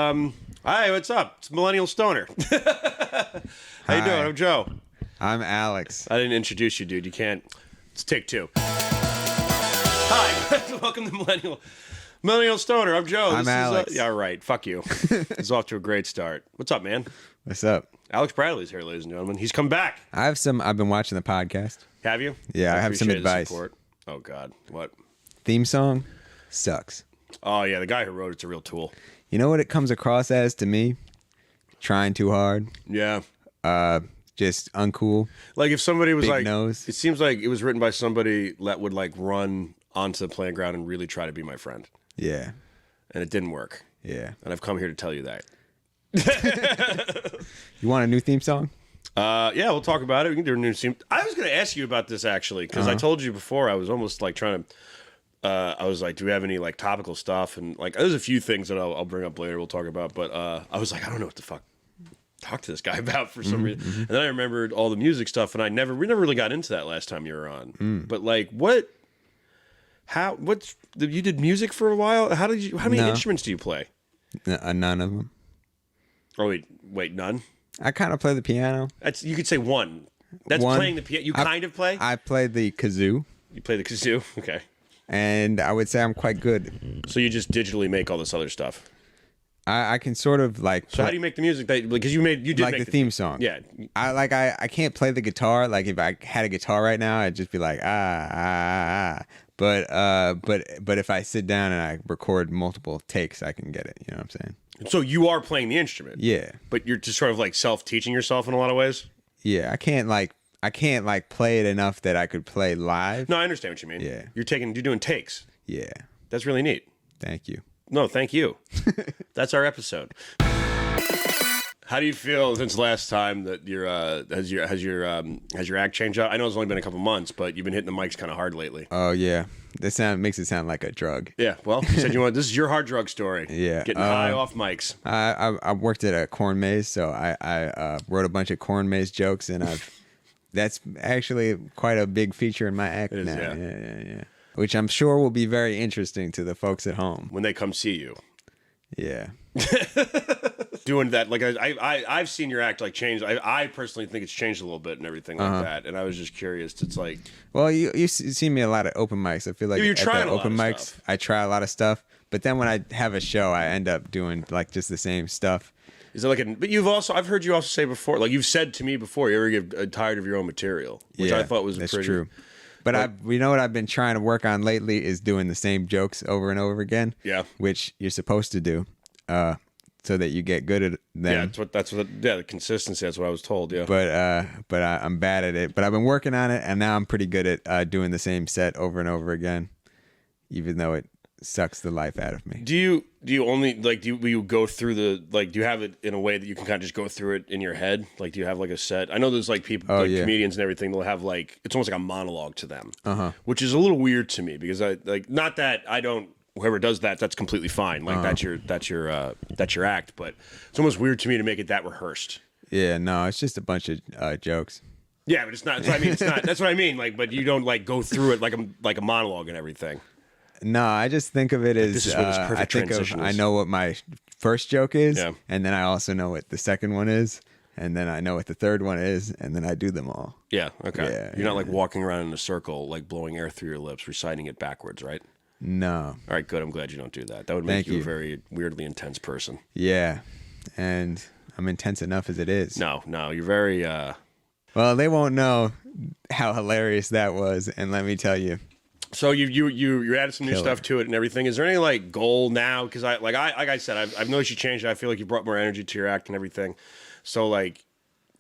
Hi, what's up? It's Millennial Stoner. How you doing? I'm Joe. I'm Alex. I didn't introduce you, dude. You can't. It's take two. Hi, welcome to Millennial Stoner. I'm Joe. I'm Alex. Yeah, right. Fuck you. It's off to a great start. What's up, man? What's up? Alex Bradley's here, ladies and gentlemen. He's come back. I've been watching the podcast. Have you? Yeah, I have some appreciate the advice. support. Oh, God. What? Theme song sucks. Oh, yeah. The guy who wrote it's a real tool. You know what it comes across as to me? Trying too hard. Yeah. Just uncool. Like if somebody was Big like, nose. It seems like it was written by somebody that would like run onto the playing ground and really try to be my friend. Yeah. And it didn't work. Yeah. And I've come here to tell you that. You want a new theme song? Yeah, we'll talk about it. We can do a new theme. I was going to ask you about this actually because I told you before I was almost like trying to. I was like, do we have any like topical stuff? And like, there's a few things that I'll bring up later. We'll talk about. But I was like, I don't know what the fuck talk to this guy about for some reason. And then I remembered all the music stuff, and we never really got into that last time you were on. But like, you did music for a while? How many instruments do you play? None of them. Oh wait, none. I kind of play the piano. You could say one. That's One. playing the piano. You kind of play. I play the kazoo. You play the kazoo. Okay. And I would say I'm quite good. So you just digitally make all this other stuff. I can sort of like. So how do you make the music? Because you did like make the theme song. Yeah. I can't play the guitar. Like if I had a guitar right now, I'd just be like But if I sit down and I record multiple takes, I can get it. You know what I'm saying? So you are playing the instrument. Yeah. But you're just sort of like self-teaching yourself in a lot of ways. Yeah, I can't play it enough that I could play live. No, I understand what you mean. Yeah. You're doing takes. Yeah. That's really neat. Thank you. No, thank you. That's our episode. How do you feel since last time that has your act changed up? I know it's only been a couple months, but you've been hitting the mics kind of hard lately. Oh yeah, makes it sound like a drug. Yeah, well, you said this is your hard drug story. Yeah, getting high off mics. I worked at a corn maze, so I wrote a bunch of corn maze jokes, and that's actually quite a big feature in my act It is, now. yeah. Which I'm sure will be very interesting to the folks at home when they come see you. Yeah. Doing that, like I've seen your act like change. I personally think it's changed a little bit and everything like that. And I was just curious. It's like, well, you see me a lot at open mics. I feel like you're at trying the a lot open of mics, stuff. I try a lot of stuff. But then when I have a show, I end up doing like just the same stuff. Is it like but I've heard you also say before, like you've said to me before, you ever get tired of your own material, which I thought was that's pretty true. But you know what I've been trying to work on lately is doing the same jokes over and over again. Yeah. Which you're supposed to do, so that you get good at them. Yeah, the consistency. That's what I was told. Yeah. But I'm bad at it. But I've been working on it, and now I'm pretty good at doing the same set over and over again, even though it sucks the life out of me. Do you only will you go through do you have it in a way that you can kind of just go through it in your head? Like, do you have like a set? I know there's like people, comedians and everything. They'll have like it's almost like a monologue to them, which is a little weird to me because I like not that I don't. Whoever does that's completely fine. Like that's your act, but it's almost weird to me to make it that rehearsed. Yeah, no, it's just a bunch of jokes. Yeah, but it's not. That's what I mean. It's not. That's what I mean. Like, but you don't like go through it like a monologue and everything. No, I just think of it as this is where this perfect transition is. I know what my first joke is, Yeah. and then I also know what the second one is, and then I know what the third one is, and then I do them all. Yeah. Okay. Yeah, You're not like walking around in a circle, like blowing air through your lips, reciting it backwards, right? No. All right, good. I'm glad you don't do that. That would make you a very weirdly intense person. Yeah, and I'm intense enough as it is. No, you're very. Well, they won't know how hilarious that was, and let me tell you. So you added some new stuff to it and everything. Is there any like goal now? Because like I said, I've noticed you changed it. I feel like you brought more energy to your act and everything. So like,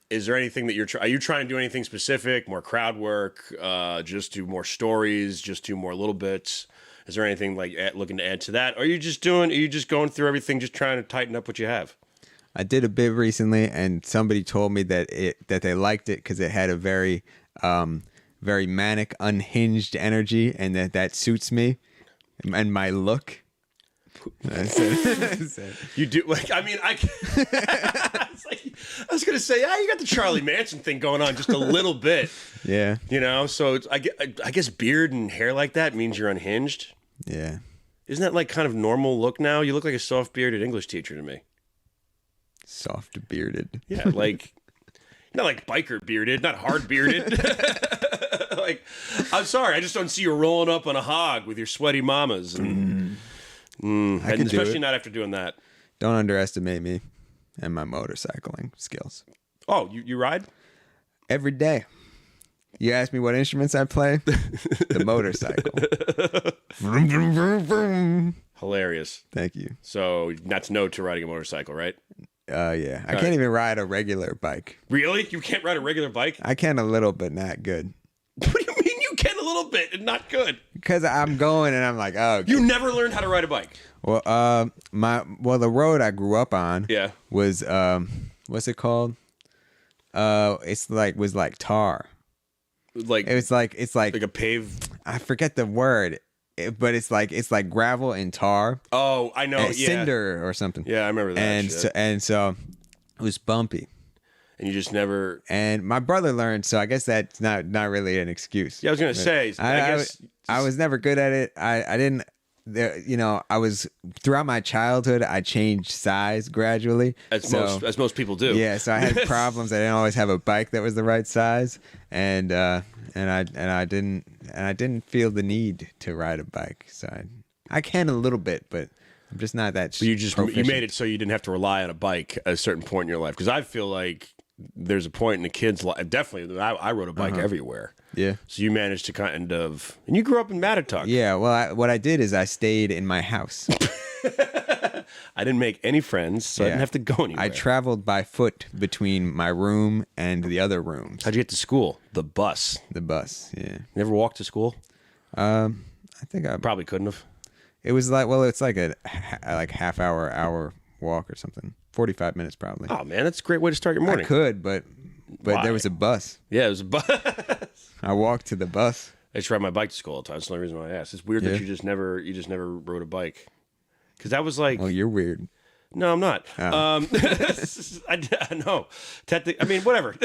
is there anything that are you trying to do anything specific? More crowd work? Just do more stories? Just do more little bits? Is there anything like looking to add to that? Or are you just going through everything, just trying to tighten up what you have? I did a bit recently, and somebody told me that they liked it because it had a very very manic, unhinged energy, and that suits me and my look. I said, you do like I mean I was gonna say you got the Charlie Manson thing going on just a little bit. Yeah. You know, so I guess beard and hair like that means you're unhinged. Yeah. Isn't that like kind of normal look now? You look like a soft bearded English teacher to me. Soft bearded. Yeah, like not like biker bearded, not hard bearded. Like, I'm sorry, I just don't see you rolling up on a hog with your sweaty mamas, and, and especially not after doing that. Don't underestimate me and my motorcycling skills. Oh, you ride? Every day. You ask me what instruments I play? The motorcycle. Vroom, vroom, vroom, vroom. Hilarious. Thank you. So that's no to riding a motorcycle, right? Yeah. I can't even ride a regular bike. Really? You can't ride a regular bike? I can a little, but not good. What do you mean you can a little bit and not good? Because I'm going and I'm like, oh. You never learned how to ride a bike? Well, the road I grew up on was, what's it called? Was like tar. Like it's like a paved. I forget the word, but it's like gravel and tar. Oh, I know. Cinder or something. Yeah, I remember that. And so it was bumpy. And you just never. And my brother learned, so I guess that's not really an excuse. Yeah, I was gonna say. I was never good at it. I didn't. I was throughout my childhood. I changed size gradually, as most people do. Yeah, so I had problems. I didn't always have a bike that was the right size, and I didn't feel the need to ride a bike. So I can a little bit, but I'm just not that. But you made it so you didn't have to rely on a bike at a certain point in your life. Because I feel like there's a point in a kid's life. Definitely, I rode a bike everywhere. Yeah. So you managed to kind of, and you grew up in Mattatuck. Yeah. Well, what I did is I stayed in my house. I didn't make any friends, so I didn't have to go anywhere. I traveled by foot between my room and the other rooms. How'd you get to school? The bus. The bus. Yeah. You never walked to school? I think I probably couldn't have. It was like, well, it's like a half hour walk or something. 45 minutes probably. Oh man, that's a great way to start your morning. I could, but there was a bus. Yeah, there was a bus. I walked to the bus. I used to ride my bike to school all the time. That's the only reason why I asked. It's weird that you just never rode a bike. Because that was like... Oh, you're weird. No, I'm not. Oh. I know. I mean, whatever.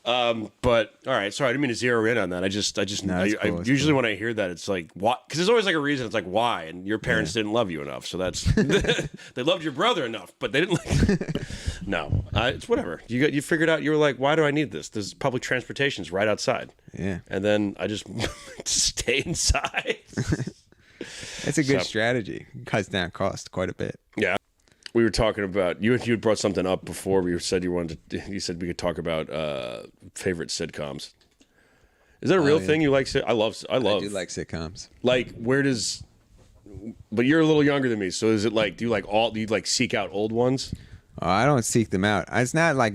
But all right, sorry, I didn't mean to zero in on that. I usually when I hear that, it's like, why? Because there's always like a reason. It's like, why? And your parents didn't love you enough, so that's they loved your brother enough, but they didn't. No, it's whatever. You figured out. You were like, why do I need this? There's public transportation's right outside. Yeah, and then I just stay inside. It's a good strategy. It cuts down cost quite a bit. Yeah. We were talking about you had brought something up before. You said you said we could talk about favorite sitcoms. Is that a real thing? You like? I do like sitcoms. Like, but you're a little younger than me, so is it like? Do you like seek out old ones? Oh, I don't seek them out. It's not like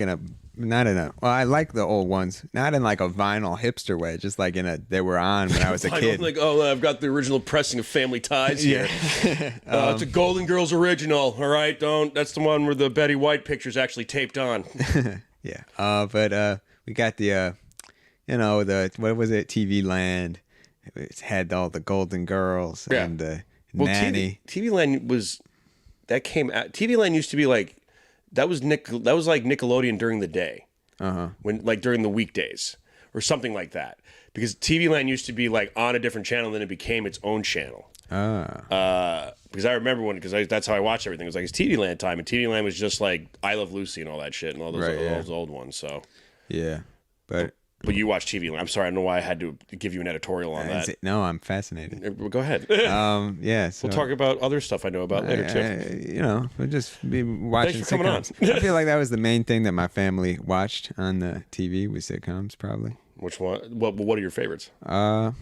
well, I like the old ones, not in like a vinyl hipster way, just like they were on when I was a kid. Like, I've got the original pressing of Family Ties here. It's a Golden Girls original. All right, that's the one where the Betty White picture's actually taped on. Yeah. But we got the what was it? TV Land. It had all the Golden Girls and Nanny. TV Land came out. TV Land used to be like. That was like Nickelodeon during the day, when like during the weekdays or something like that. Because TV Land used to be like on a different channel, then it became its own channel. Because I remember that's how I watched everything. It was like it's TV Land time, and TV Land was just like I Love Lucy and all that shit and all those old ones. So yeah, but you watch TV Land. I'm sorry, I don't know why I had to give you an editorial on that. No, I'm fascinated. Go ahead. Yeah, so, we'll talk about other stuff I know about later too. We'll just be watching Thanks for coming sitcoms. I feel like that was the main thing that my family watched on the TV was sitcoms, probably. Which one? What are your favorites? I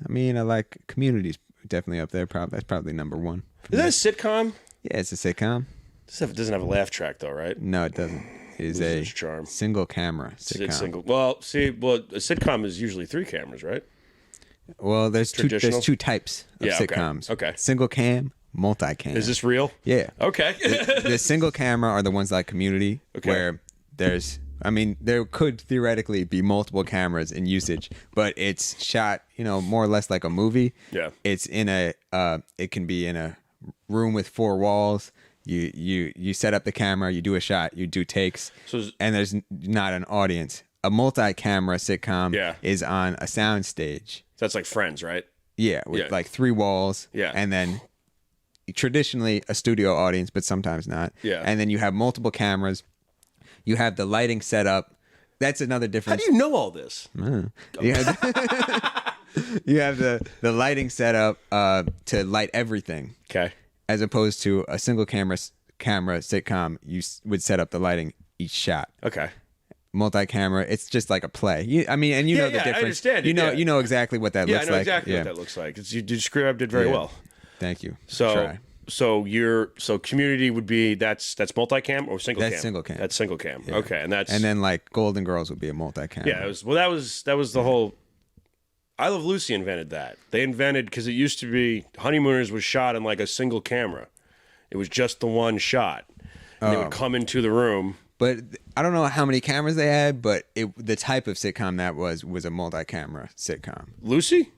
mean, I like Community's definitely up there. That's probably number one. Is that a sitcom? Yeah, it's a sitcom. It doesn't have a laugh track though, right? No, it doesn't. It is a charm. Single camera sitcom. It's single. Well, a sitcom is usually 3 cameras, right? Well, there's two types of sitcoms. Okay. Single cam, multi-cam. Is this real? Yeah. Okay. the single camera are the ones like Community, where there could theoretically be multiple cameras in usage, but it's shot, more or less like a movie. Yeah. It's it can be in a room with 4 walls. You set up the camera, you do a shot, you do takes, and there's not an audience. A multi-camera sitcom is on a sound stage. So that's like Friends, right? Yeah, with like 3 walls. Yeah. And then traditionally a studio audience, but sometimes not. Yeah. And then you have multiple cameras. You have the lighting set up. That's another How difference. do you know all this? You have, you have the lighting set up to light everything. Okay. As opposed to a single camera sitcom, you would set up the lighting each shot. Okay. Multi-camera, it's just like a play. You know the difference. I understand. You know exactly what that looks like. I know exactly what that looks like. You did very well. Thank you. So Community would be that's multicam or single cam? That's single cam. That's single cam. Yeah. Okay, and then like Golden Girls would be a multi-cam. Yeah, that was the whole. I Love Lucy invented that. They invented because it used to be Honeymooners was shot in like a single camera. It was just the one shot. And they would come into the room. But I don't know how many cameras they had, but the type of sitcom that was a multi-camera sitcom. Lucy?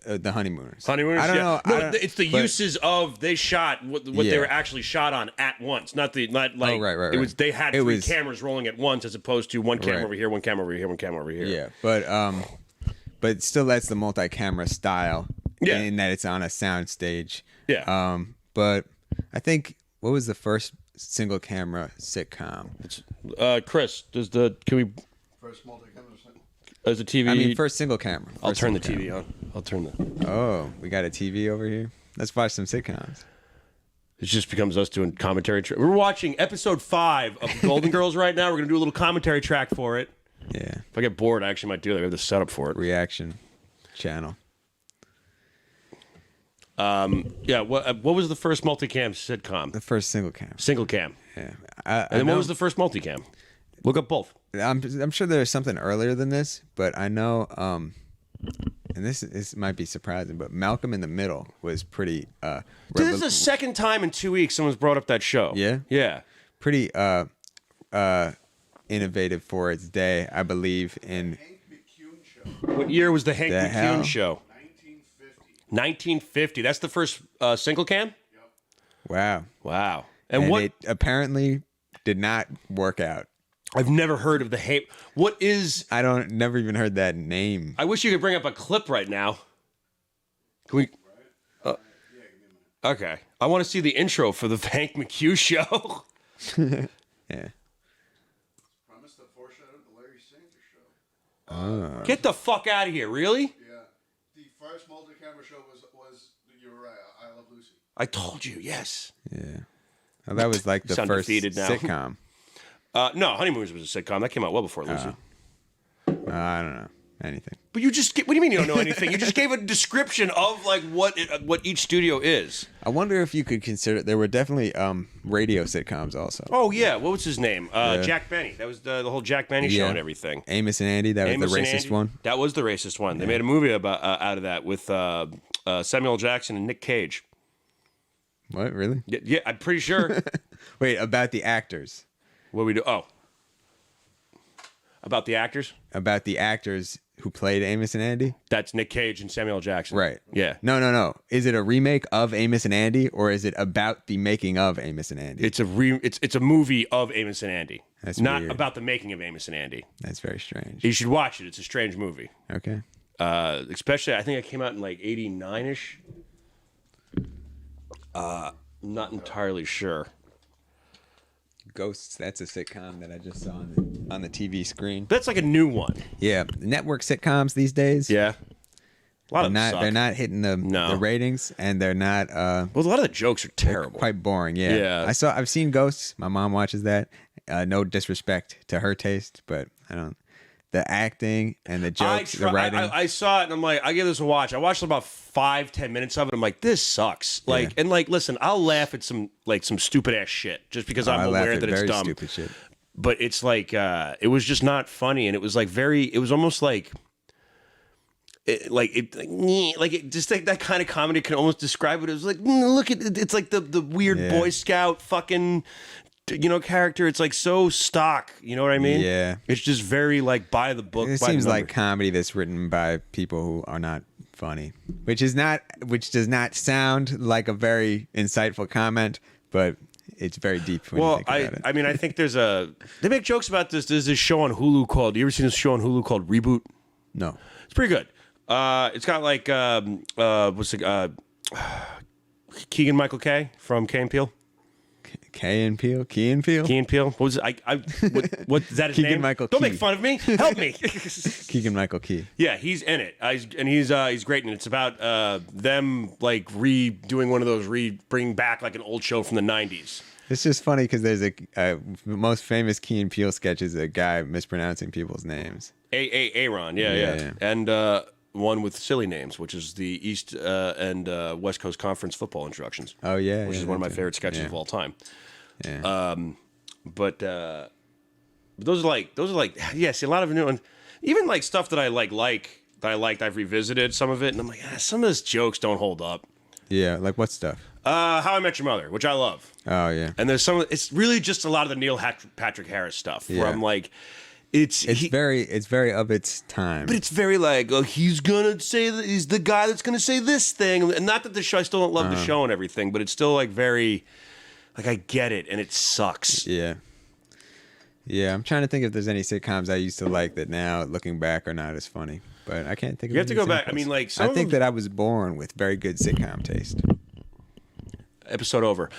The Honeymooners. Honeymooners? I don't know. No, it's the uses of they shot what they were actually shot on at once. Not like right. It was they had three cameras rolling at once as opposed to one camera over here, one camera over here, one camera over here. Yeah, but still that's the multi-camera style. Yeah. In that it's on a sound stage. Yeah. But I think what was the first single camera sitcom? Chris, can we First multi-camera sitcom. as a TV? I mean, first single camera. I'll turn the TV on. I'll turn the. Oh, we got a TV over here. Let's watch some sitcoms. It just becomes us doing commentary. We're watching episode 5 of Golden Girls right now. We're gonna do a little commentary track for it. Yeah. If I get bored, I actually might do that. We have the setup for it. Reaction channel. Yeah. What was the first multicam sitcom? The first single cam. Single cam. Yeah. And then what was the first multicam? Look up both. I'm sure there's something earlier than this, but I know, and this might be surprising, but Malcolm in the Middle was pretty. Dude, this is the second time in 2 weeks someone's brought up that show. Yeah? Yeah. Pretty innovative for its day, I believe. In Hank McCune show. What year was the Hank The McCune hell? show? 1950. 1950. That's the first single cam? Yep. wow, Wow. and what? it apparently did not work out. I've never heard of the Hank. What is? Never even heard that name. I wish you could bring up a clip right now. Can we? Okay. I want to see the intro for the Hank McHugh show. Yeah. Promised the foreshadow to Larry Sanger show. Get the fuck out of here. Really? Yeah. The first multi-camera show was you were right, I Love Lucy. I told you. Yes. Yeah. Well, that was like the Sound first defeated now. sitcom. No, Honeymooners was a sitcom. That came out well before Lucy. I don't know anything. But you just what do you mean you don't know anything? You just gave a description of like what each studio is. I wonder if you could consider there were definitely radio sitcoms also. Oh yeah, what was his name? Jack Benny. That was the whole Jack Benny show and everything. Amos and Andy, that Amos was the and racist Andy. one. That was the racist one. They made a movie about out of that with Samuel L. Jackson and Nick Cage. What, really? Yeah, I'm pretty sure. Wait, about the actors. What we do? Oh, about the actors. About the actors who played Amos and Andy? That's Nick Cage and Samuel L. Jackson. Right. Yeah. No. Is it a remake of Amos and Andy, or is it about the making of Amos and Andy? It's a movie of Amos and Andy. That's not weird. about the making of Amos and Andy. That's very strange. You should watch it. It's a strange movie. Okay. Especially, I think it came out in like '89ish. Not entirely sure. Ghosts, that's a sitcom that I just saw on the TV screen. That's like a new one. Yeah, network sitcoms these days. Yeah. A lot of them suck. They're not hitting the ratings, and they're not. Well, a lot of the jokes are terrible. Quite boring. Yeah. Yeah. I've seen Ghosts. My mom watches that. No disrespect to her taste, but I don't. The acting and the jokes, the writing. I saw it and I'm like, I give this a watch. I watched about 5-10 minutes of it. I'm like, this sucks. Like, and like, listen, I'll laugh at some stupid ass shit just because I'm aware that it's dumb. Stupid shit. But it's like, it was just not funny, and it was like it was almost like. Just like that kind of comedy can almost describe it. It was like, look at it. It's like the weird Boy Scout fucking, character. It's like so stock. You know what I mean? Yeah. It's just very like by the book. It seems like comedy that's written by people who are not funny, which does not sound like a very insightful comment, but it's very deep when you think about it. I mean, I think they make jokes about this. There's this show on Hulu called. You ever seen this show on Hulu called Reboot? No. It's pretty good. It's got like Keegan Michael Kay from Key and Peele. Key and Peele. What was it? What is that his Keegan name? Michael Don't Key. make fun of me. Help me. Keegan Michael Key. Yeah, he's in it, he's great, and it's about them like redoing one of those bringing back like an old show from the '90s. It's just funny because there's a most famous Key and Peele sketch is a guy mispronouncing people's names. Aaron, yeah. And one with silly names, which is the East and West Coast Conference football introductions. Oh yeah, which is one of my favorite sketches of all time. Yeah. But those are like yeah. See, a lot of new ones, even like stuff that I liked. I've revisited some of it, and I'm like, some of those jokes don't hold up. Yeah, like what stuff? How I Met Your Mother, which I love. Oh yeah. And there's it's really just a lot of the Neil Patrick Harris stuff where Yeah. I'm like, It's very of its time. but it's very like, oh, he's gonna say that he's the guy that's gonna say this thing, and not that the show, I still don't love the show and everything, but it's still like very, like I get it, and it sucks. Yeah. Yeah, I'm trying to think if there's any sitcoms I used to like that now, looking back, are not as funny. But I can't think of You have to any go back. I examples. mean, like, some I of think them- that I was born with very good sitcom taste. Episode over.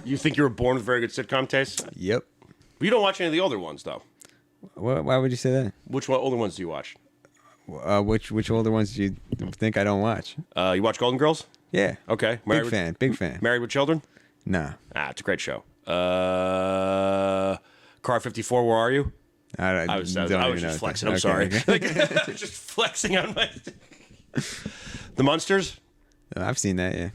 You think you were born with very good sitcom taste? Yep. You don't watch any of the older ones, though. Why would you say that? Which older ones do you watch? Which older ones do you think I don't watch? You watch Golden Girls? Yeah. Okay. Big fan. Married with Children? Nah. It's a great show. Car 54, where are you? I was don't just even know. flexing. I'm Okay, sorry. okay. Like, I was just flexing on my. The Munsters? I've seen that, yeah.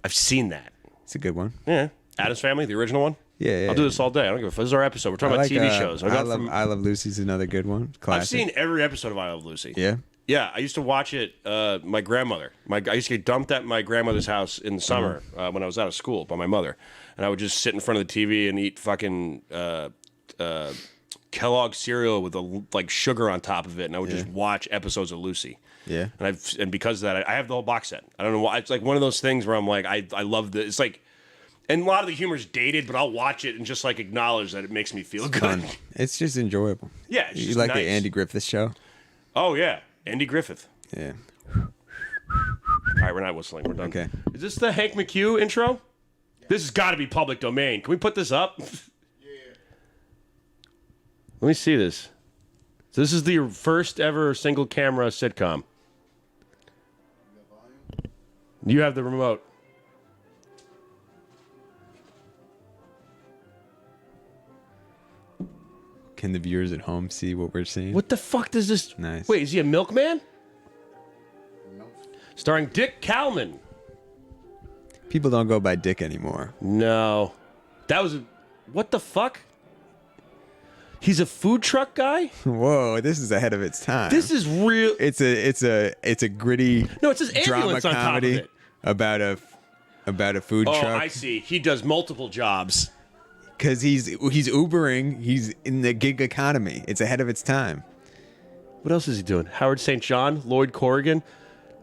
I've seen that. It's a good one. Yeah. Addams Family, the original one? Yeah. I'll do this all day. I don't give a fuck. This is our episode. We're talking about TV shows. I Love Lucy's another good one. Classic. I've seen every episode of I Love Lucy. Yeah. Yeah, I used to watch it. My grandmother. I used to get dumped at my grandmother's house in the summer when I was out of school by my mother, and I would just sit in front of the TV and eat fucking Kellogg cereal with like sugar on top of it, and I would just watch episodes of Lucy. Yeah. And because of that, I have the whole box set. I don't know why. It's like one of those things where I'm like, I love the. It's like, and a lot of the humor's dated, but I'll watch it and just like acknowledge that it makes me feel good. Fun. It's just enjoyable. Yeah, it's You just like nice. the Andy Griffith Show? Oh yeah, Andy Griffith. Yeah. All right, we're not whistling. We're done. Okay. Is this the Hank McHugh intro? This has got to be public domain. Can we put this up? Let me see this. So this is the first ever single camera sitcom. You have the remote. Can the viewers at home see what we're seeing? What the fuck does this? Nice. Wait, is he a milkman? Starring Dick Cowman. People don't go by Dick anymore. No, that was what the fuck? He's a food truck guy. Whoa, this is ahead of its time. This is real. It's a gritty No, it says drama ambulance on top of comedy it. about a food Oh, truck. I see. He does multiple jobs. Because he's Ubering. He's in the gig economy. It's ahead of its time. What else is he doing? Howard St. John, Lloyd Corrigan.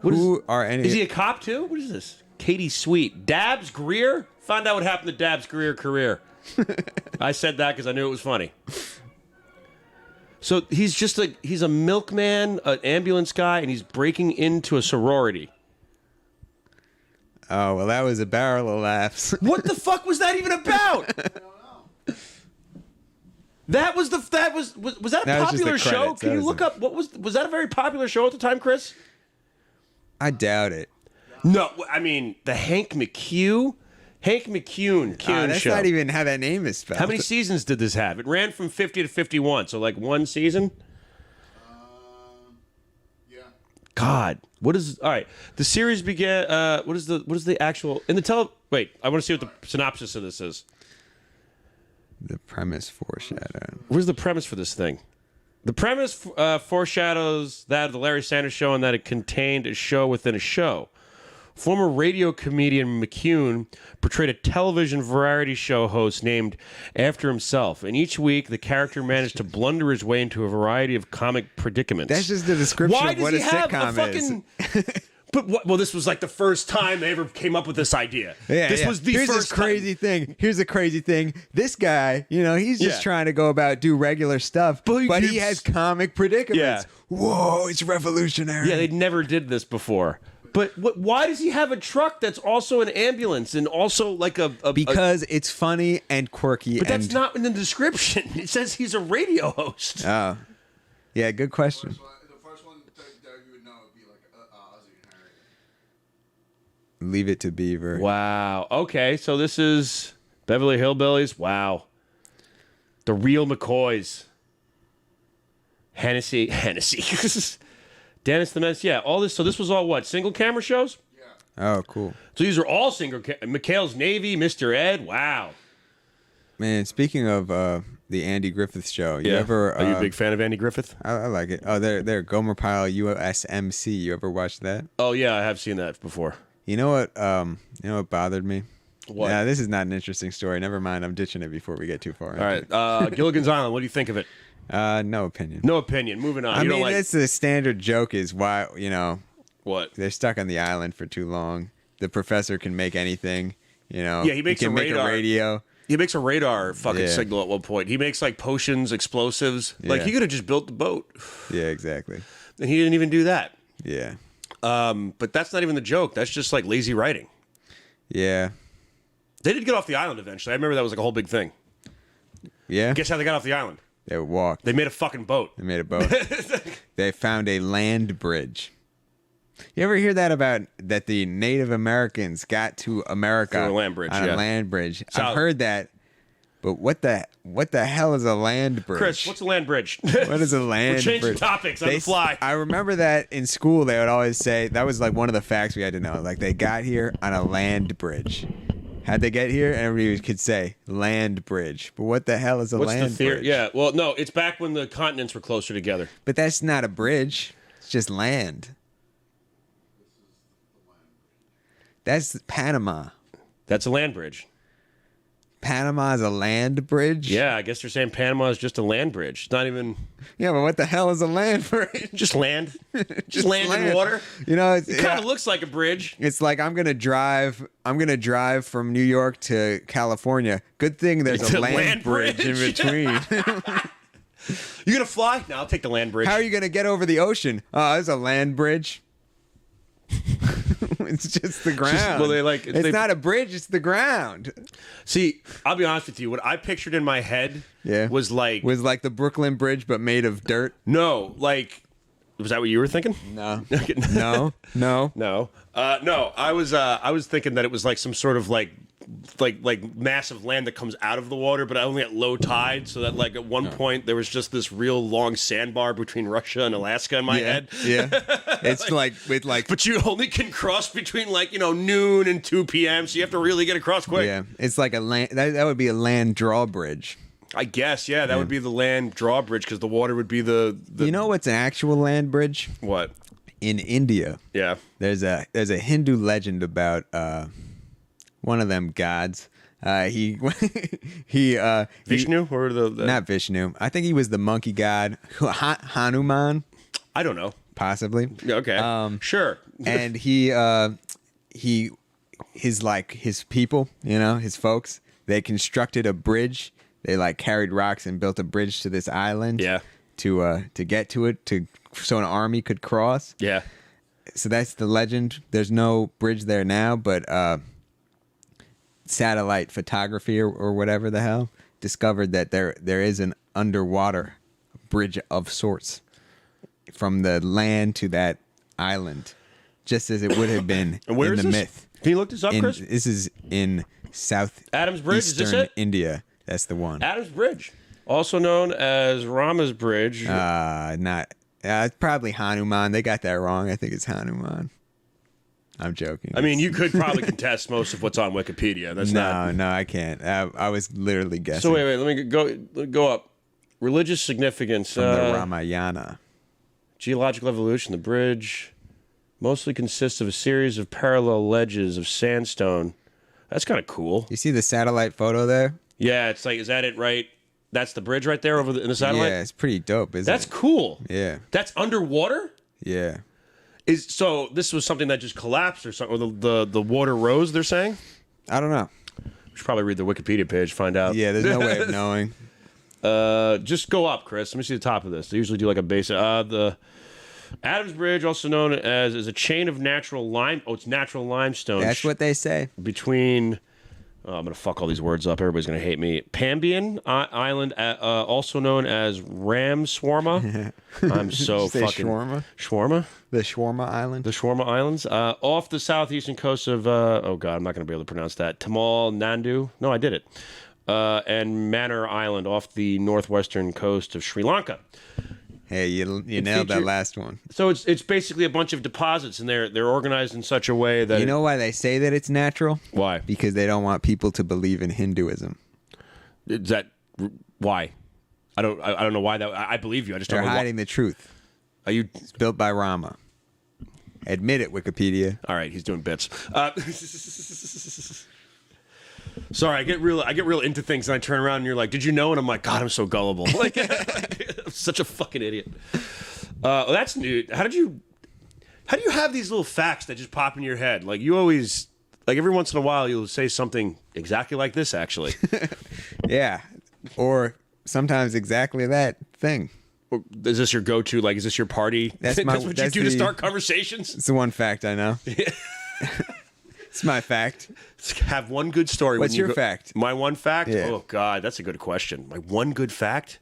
Is he a cop too? What is this? Katie Sweet, Dabs Greer. Find out what happened to Dabs Greer career. I said that because I knew it was funny. So he's just he's a milkman, an ambulance guy, and he's breaking into a sorority. Oh well, that was a barrel of laughs. What the fuck was that even about? That was was that a That was just the popular show? credits. Can That you was look up what was that a very popular show at the time, Chris? I doubt it. No, I mean the Hank McHugh That's show. not even how that name is spelled. How many seasons did this have? It ran from 50 to 51, so like one season. Yeah. God, what is all right? The series began. What is the actual in the Wait, I want to see what the synopsis of this is. The premise foreshadowed. Where's the premise for this thing? The premise foreshadows that of the Larry Sanders Show and that it contained a show within a show. Former radio comedian McCune portrayed a television variety show host named after himself, and each week the character managed to blunder his way into a variety of comic predicaments. That's just the description Why of does what he a have sitcom a fucking? But well, this was like the first time they ever came up with this idea. This was the Here's first this crazy time. thing. Here's a crazy thing. This guy, he's just Yeah. trying to go about do regular stuff, But but he he keeps- has comic predicaments. Yeah. Whoa, it's revolutionary. Yeah, they never did this before. But But why does he have a truck that's also an ambulance and also like a Because it's funny and quirky. But that's not in the description. It says he's a radio host. Oh. Yeah, good question. The first one that you would know would be like Ozzy and Harry. Leave It to Beaver. Wow. Okay, so this is Beverly Hillbillies. Wow. The Real McCoys. Hennessy. Dennis the Menace. Yeah, all this. So this was all what? Single camera shows? Yeah. Oh, cool. So these are all single. McHale's Navy, Mr. Ed. Wow. Man, speaking of the Andy Griffith Show, you Yeah. ever? Are you a big fan of Andy Griffith? I like it. Oh, they're Gomer Pyle USMC. You ever watched that? Oh yeah, I have seen that before. You know what? What bothered me? What? Yeah, this is not an interesting story. Never mind. I'm ditching it before we get too far. All right, Gilligan's Island. What do you think of it? No opinion. No opinion. Moving on. I You don't mean, like it's the standard joke is why what? they're stuck on the island for too long. The professor can make anything. Yeah, he makes can a make radar. a radio. He makes a radar fucking Yeah. signal at one point. He makes like potions, explosives. Like Yeah. he could have just built the boat, Yeah, exactly. and he didn't even do that. Yeah, But that's not even the joke. That's just like lazy writing. yeah, They did get off the island eventually. I remember that was like a whole big thing. yeah. Guess how they got off the island? They walked. They made a fucking boat. They made a boat. They found a land bridge. You ever hear that about that the Native Americans got to America Through a land bridge, on yeah. a land bridge? So- I've heard that, but what the hell is a land bridge? Chris, what's a land bridge? What is a land We're changing bridge? topics on the fly. I remember that in school they would always say that was like one of the facts we had to know. Like they got here on a land bridge. How'd they get here? And everybody could say land bridge. But what the hell is a What's land the theory? bridge? Yeah, well, no, it's back when the continents were closer together. But that's not a bridge. It's just land. That's Panama. That's a land bridge. Panama is a land bridge? Yeah, I guess they're saying Panama is just a land bridge. It's not even Yeah, but what the hell is a land bridge? just land. just land and water. You know, It kind of looks like a bridge. it's like I'm gonna drive from New York to California. Good thing there's It's a a land land bridge in bridge. between. You gonna fly? No, I'll take the land bridge. How are you gonna get over the ocean? Oh, there's a land bridge. It's just the ground. well, they like- it's they- not a bridge, it's the ground. See, I'll be honest with you. What I pictured in my head was like Was like the Brooklyn Bridge but made of dirt. no, like was that what you were thinking? No. Okay. No. No. No. I was thinking that it was like some sort of like massive land that comes out of the water, but only at low tide. So that like at one point there was just this real long sandbar between Russia and Alaska in my head. Yeah. It's like with like But you only can cross between like noon and 2 p.m. So you have to really get across quick. yeah. It's like a land that would be a land drawbridge. I guess that would be the land drawbridge because the water would be the You know what's an actual land bridge? what? In India. Yeah. There's a Hindu legend about one of them gods. He Vishnu or the not Vishnu. I think he was the monkey god Hanuman, I don't know. possibly. Okay. Sure. And his people, his folks, they constructed a bridge. They like carried rocks and built a bridge to this island. Yeah. To get to it so an army could cross. Yeah. So that's the legend. There's no bridge there now, but satellite photography or whatever the hell discovered that there is an underwater bridge of sorts from the land to that island, just as it would have been And where in is the this? myth. Can you look this up, Chris? This is in South Adams Bridge, is this Eastern it? India. That's the one. Adams Bridge, also known as Rama's Bridge. It's probably Hanuman. They got that wrong. I think it's Hanuman. I'm joking. I mean, you could probably contest most of what's on Wikipedia. That's not. No, I can't. I was literally guessing. So wait, let me go up. Religious significance. From the Ramayana. Geological evolution. The bridge mostly consists of a series of parallel ledges of sandstone. That's kind of cool. You see the satellite photo there? Yeah, it's like, is that it? Right. That's the bridge right there over in the satellite. Yeah, it's pretty dope, isn't That's it? cool. Yeah. That's underwater. Yeah. So this was something that just collapsed or something, or the water rose, they're saying? I don't know. We should probably read the Wikipedia page, find out. Yeah, there's no way of knowing. Just go up, Chris. Let me see the top of this. They usually do like a basic. Adams Bridge, also known as is a chain of natural lime. Oh, it's natural limestone. That's what they say. Between. Oh, I'm gonna fuck all these words up. Everybody's gonna hate me. Pambian Island, also known as Ramswarma. I'm so Did you say fucking shawarma? Shawarma. The Shawarma Island. The Shawarma Islands, off the southeastern coast of. Oh God, I'm not gonna be able to pronounce that. Tamal Nandu. No, I did it. And Manor Island off the northwestern coast of Sri Lanka. Hey, you nailed that last one. So it's basically a bunch of deposits, and they're organized in such a way that You know why they say that it's natural? Why? Because they don't want people to believe in Hinduism. Is that why? I don't know why that. I believe you. I just They're don't know hiding the truth. why. Are you? It's built by Rama. Admit it, Wikipedia. All right, he's doing bits. Sorry, I get real into things, and I turn around and you're like, "Did you know?" And I'm like, "God, I'm so gullible." Like, I'm such a fucking idiot. Well, that's new. How do you have these little facts that just pop in your head? Like you always, like every once in a while, you'll say something exactly like this. Actually, Yeah. Or sometimes exactly that thing. is this your go-to? Like, is this your party? That's what you that's do to the- start conversations. It's the one fact I know. It's my fact. Have one good story. What's when you your fact? My one fact? Yeah. Oh, God, that's a good question. My one good fact?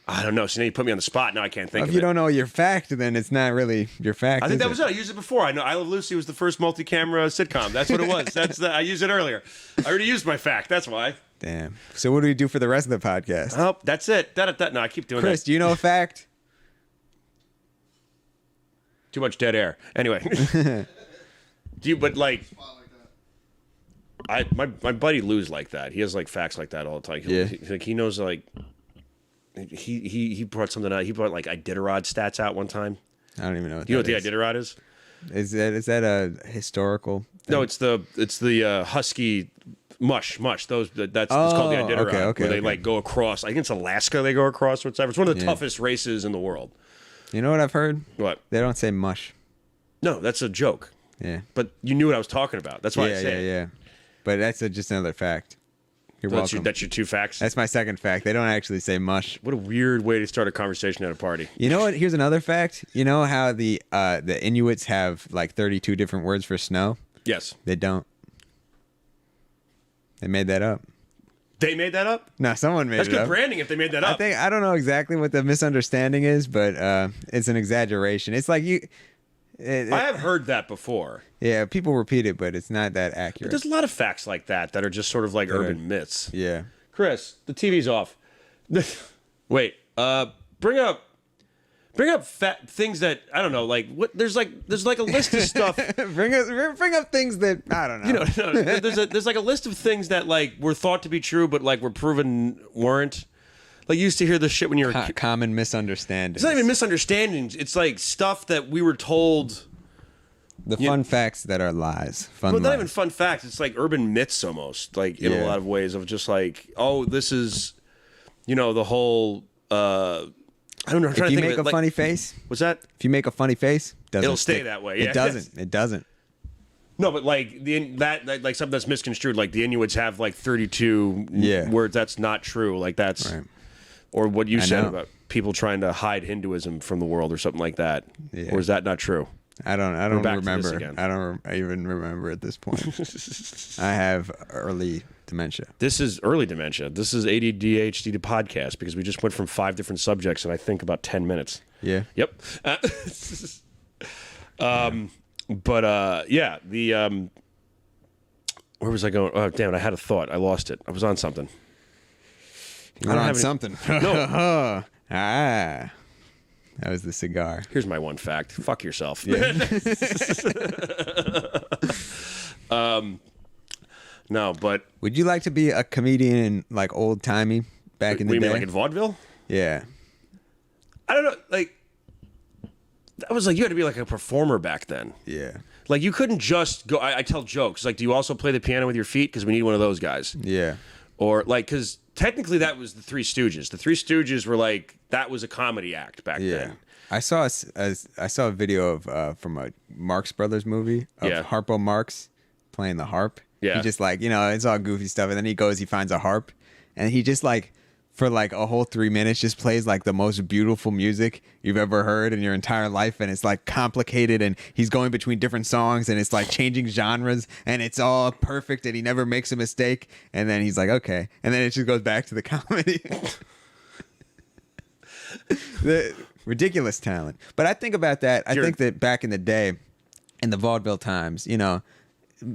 I don't know. So now you put me on the spot. Now I can't think Well, of if you it. don't know your fact, then it's not really your fact. I think is that was it. I used it before. I know I Love Lucy was the first multi-camera sitcom. That's what it was. I used it earlier. I already used my fact. That's why. Damn. So what do we do for the rest of the podcast? Oh, that's it. No, I keep doing Chris, that. do you know a fact? Too much dead air. Anyway. But like, Spot like that. my buddy Lou's like that. He has like facts like that all the time. Yeah. He knows like he brought something out. He brought like Iditarod stats out one time. I don't even know. You know what the Iditarod is? Is that a historical thing? No, it's the husky mush. Those it's called the Iditarod. okay, where they okay. like go across. I think it's Alaska. They go across. Whatever. It's one of the Yeah. toughest races in the world. You know what I've heard? What? They don't say mush. No, that's a joke. Yeah. But you knew what I was talking about. That's why I yeah, said. yeah. But that's just another fact. You're welcome. That's your two facts. That's my second fact. They don't actually say mush. What a weird way to start a conversation at a party. You know what? Here's another fact. You know how the Inuits have like 32 different words for snow? Yes. They don't. They made that up. They made that up? No, someone made That's it good up. branding if they made that up. I don't know exactly what the misunderstanding is, but it's an exaggeration. It's like I have heard that before. yeah, people repeat it, but it's not that But accurate. there's a lot of facts like that are just sort of like urban myths. Yeah. Chris, the TV's off. Wait, bring up things that I don't know. Like what? There's like a list of stuff. bring up things that I don't know. You know, there's like a list of things that like were thought to be true, but like were proven weren't. Like you used to hear this shit when you were. Common misunderstandings. It's not even misunderstandings. It's like stuff that we were told. The fun facts that are lies. Fun But not lies. even fun facts. It's like urban myths almost. Like in a Yeah. lot of ways of just like, oh, this is, the whole. I don't know. I'm trying If to you think make of a it. funny face, What's that? if you make a funny face, It'll stay stick. that way, yeah. It doesn't. It doesn't. No, but like that like something that's misconstrued. Like the Inuits have like 32 Yeah. words. That's not true. Like that's, Right. or what you I said know. about people trying to hide Hinduism from the world or something like that. Yeah. Or is that not true? I don't back to this remember. again. I don't even remember at this point. I have early dementia. This is early dementia. This is ADHD podcast because we just went from 5 different subjects and I think about 10 minutes. Yeah. Yep. But yeah, the where was I going? Oh, damn it! I had a thought. I lost it. I was on something. You're on something. No. That was the cigar. Here's my one fact. Fuck yourself. No, but Would you like to be a comedian in like old timey back in what the do you day? mean, like in vaudeville? Yeah. I don't know. Like that was like you had to be like a performer back then. Yeah. Like you couldn't just go. I tell jokes. Like, do you also play the piano with your feet? Because we need one of those guys. Yeah. Or like, because technically that was the Three Stooges. The Three Stooges were like that was a comedy act back Yeah. then. I saw a video of from a Marx Brothers movie of Yeah. Harpo Marx playing the harp. Yeah. He just like, it's all goofy stuff. And then he finds a harp and he just like for like a whole 3 minutes, just plays like the most beautiful music you've ever heard in your entire life, and it's like complicated, and he's going between different songs, and it's like changing genres, and it's all perfect, and he never makes a mistake, and then he's like, okay, and then it just goes back to the comedy. The ridiculous talent. But I think about that. I think that back in the day, in the vaudeville times, you know,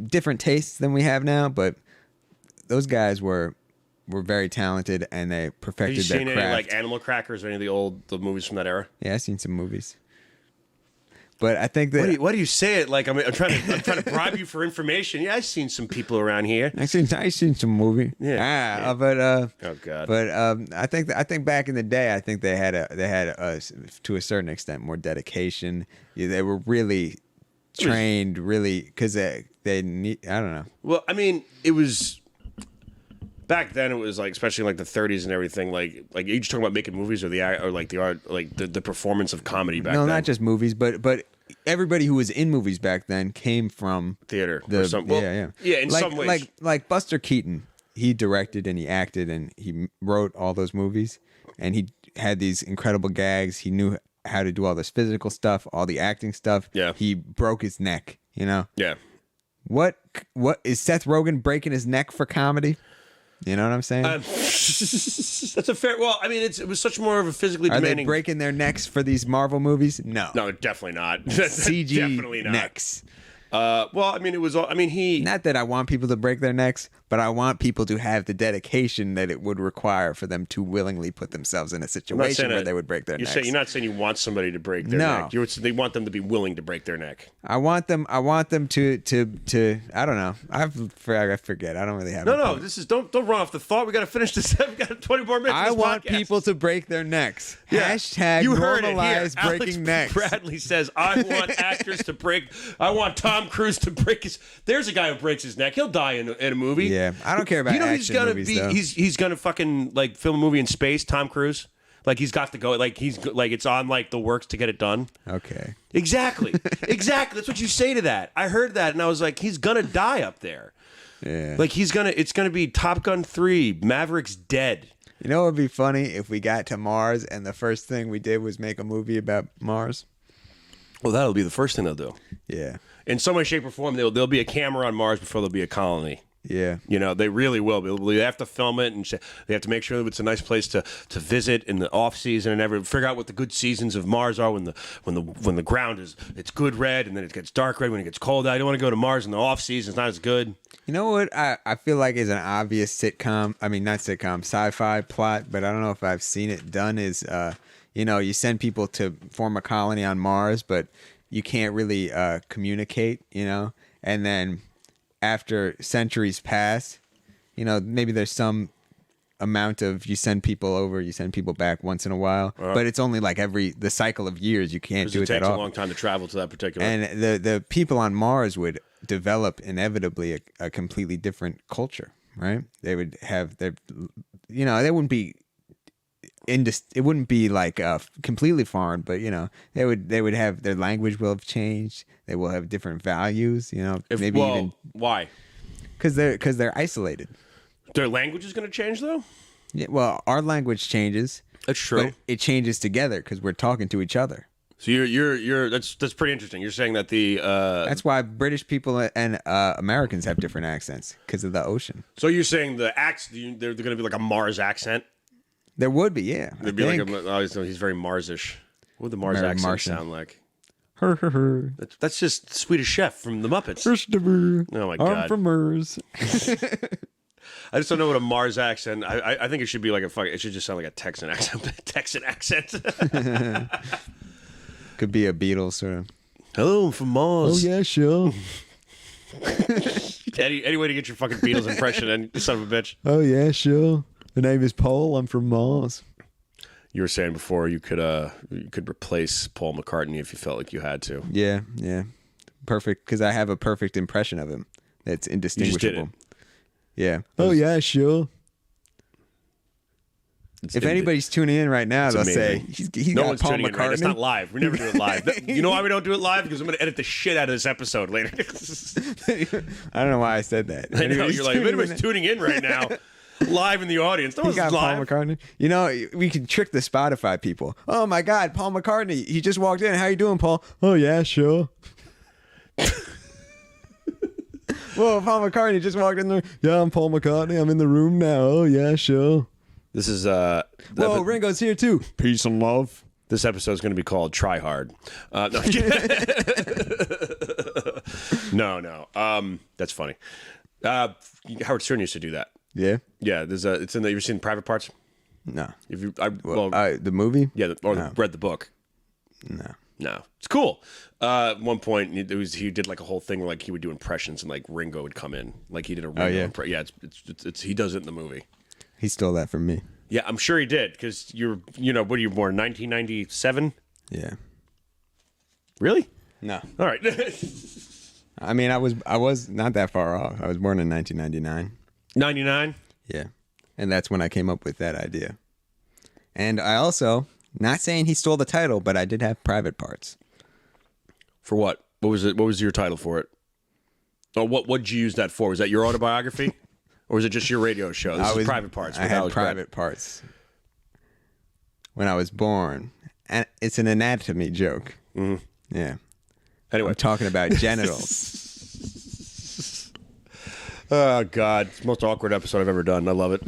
different tastes than we have now, but those guys were very talented, and they perfected their craft. Have you seen any like Animal Crackers or any of the movies from that era? Yeah, I've seen some movies. But I think that why do you say it like I'm trying to bribe you for information? Yeah, I've seen some people around here. I've seen some movie. Yeah. But oh god. But I think back in the day, I think they had to a certain extent more dedication. Yeah, they were really trained, really, because they need. I don't know. Well, I mean, it was. Back then, it was like, especially like the 30s and everything. Like you just talking about making movies or the art, like the performance of comedy back then. No, not just movies, but everybody who was in movies back then came from theater. Yeah. In some ways, like Buster Keaton, he directed and he acted and he wrote all those movies, and he had these incredible gags. He knew how to do all this physical stuff, all the acting stuff. Yeah, he broke his neck. You know. Yeah. What is Seth Rogen breaking his neck for comedy? You know what I'm saying? That's a fair. Well, I mean, it was such more of a physically demanding. Are they breaking their necks for these Marvel movies? No, definitely not. CG definitely not. necks. Well, I mean, it was. I mean, he. Not that I want people to break their necks, but I want people to have the dedication that it would require for them to willingly put themselves in a situation where they would break their necks. You're not saying you want somebody to break their neck. They want them to be willing to break their neck. I want them to. I don't know. I forget. I don't really have. No. This is don't run off the thought. We got to finish this. We got 20 more minutes. I want people to break their necks. Yeah. Hashtag you heard normalize it here. breaking necks. Bradley says, I want actors to break. I want Tom Cruise to break his. There's a guy who breaks his neck. He'll die in a movie. Yeah, I don't care about action movies, though. He's gonna fucking like film a movie in space. Tom Cruise. Like he's got to go. Like he's like it's on like the works to get it done. Okay. Exactly. That's what you say to that. I heard that and I was like, he's gonna die up there. Yeah. Like it's gonna be Top Gun 3. Maverick's dead. You know what would be funny if we got to Mars and the first thing we did was make a movie about Mars? Well, that'll be the first thing they'll do. Yeah. In some way, shape, or form, there'll be a camera on Mars before there'll be a colony. Yeah. You know, they really will. They have to film it, and they have to make sure that it's a nice place to visit in the off season and figure out what the good seasons of Mars are when the ground it's good red and then it gets dark red when it gets cold out. You don't want to go to Mars in the off season. It's not as good. You know what I feel like is an obvious sitcom, I mean not sitcom, sci-fi plot, but I don't know if I've seen it done is you know, you send people to form a colony on Mars, but you can't really communicate, you know, and then after centuries pass, you know, maybe there's some amount of you send people over, you send people back once in a while, but it's only like the cycle of years. You can't do it that often. It takes a long time to travel to that particular. And the people on Mars would develop inevitably a completely different culture, right? They would have their, you know, they wouldn't be. It wouldn't be like completely foreign, but you know they would have their language will have changed. They will have different values. You know, even why? Because they're isolated. Their language is going to change though. Yeah, well, our language changes. That's true. But it changes together because we're talking to each other. So you're that's pretty interesting. You're saying that that's why British people and Americans have different accents because of the ocean. So you're saying the accent they're going to be like a Mars accent. There would be, yeah. There'd be like he's very Marsish. What would the Mars accent Martian sound like? Her. That's just Swedish Chef from the Muppets. Christopher. Oh my God. I'm from Mars. I just don't know what a Mars accent. I think it should be like it should just sound like a Texan accent. Texan accent. Could be a Beatles sort of. Hello, I'm from Mars. Oh yeah, sure. Any way to get your fucking Beatles impression, and you son of a bitch. Oh yeah, sure. The name is Paul. I'm from Mars. You were saying before you could replace Paul McCartney if you felt like you had to. Yeah. Perfect, because I have a perfect impression of him. That's indistinguishable. You just did it. Yeah. Oh yeah, sure. If anybody's tuning in right now, they'll say he's no got one's Paul tuning McCartney. In, right? It's not live. We never do it live. You know why we don't do it live? Because I'm going to edit the shit out of this episode later. I don't know why I said that. I know you're like, if anybody's tuning in right now. live in the audience. That He was got live. Paul McCartney. You know, we can trick the Spotify people. Oh my God, Paul McCartney. He just walked in. How you doing, Paul? Oh yeah, sure. Whoa, Paul McCartney just walked in there. Yeah, I'm Paul McCartney. I'm in the room now. Oh yeah, sure. This is Whoa, Ringo's here too. Peace and love. This episode is going to be called Try Hard. No. That's funny. Howard Stern used to do that. Yeah. Yeah, it's in the. You've seen Private Parts? No. If you, The movie? yeah, read the book. No, it's cool. At one point, he did like a whole thing where like he would do impressions and like Ringo would come in, like he did a Ringo. Yeah. It's he does it in the movie. He stole that from me. Yeah, I'm sure he did because what are you born 1997? Yeah. Really? No. All right. I mean, I was not that far off. I was born in 1999. 99. Yeah. And that's when I came up with that idea. And I also, not saying he stole the title, but I did have Private Parts. For what? What was it? What was your title for it? Oh, what did you use that for? Was that your autobiography? Or was it just your radio show? This is Private Parts. I had Private Parts when I was born. And it's an anatomy joke. Mm-hmm. Yeah. Anyway. I'm talking about genitals. Oh, God. It's the most awkward episode I've ever done. I love it.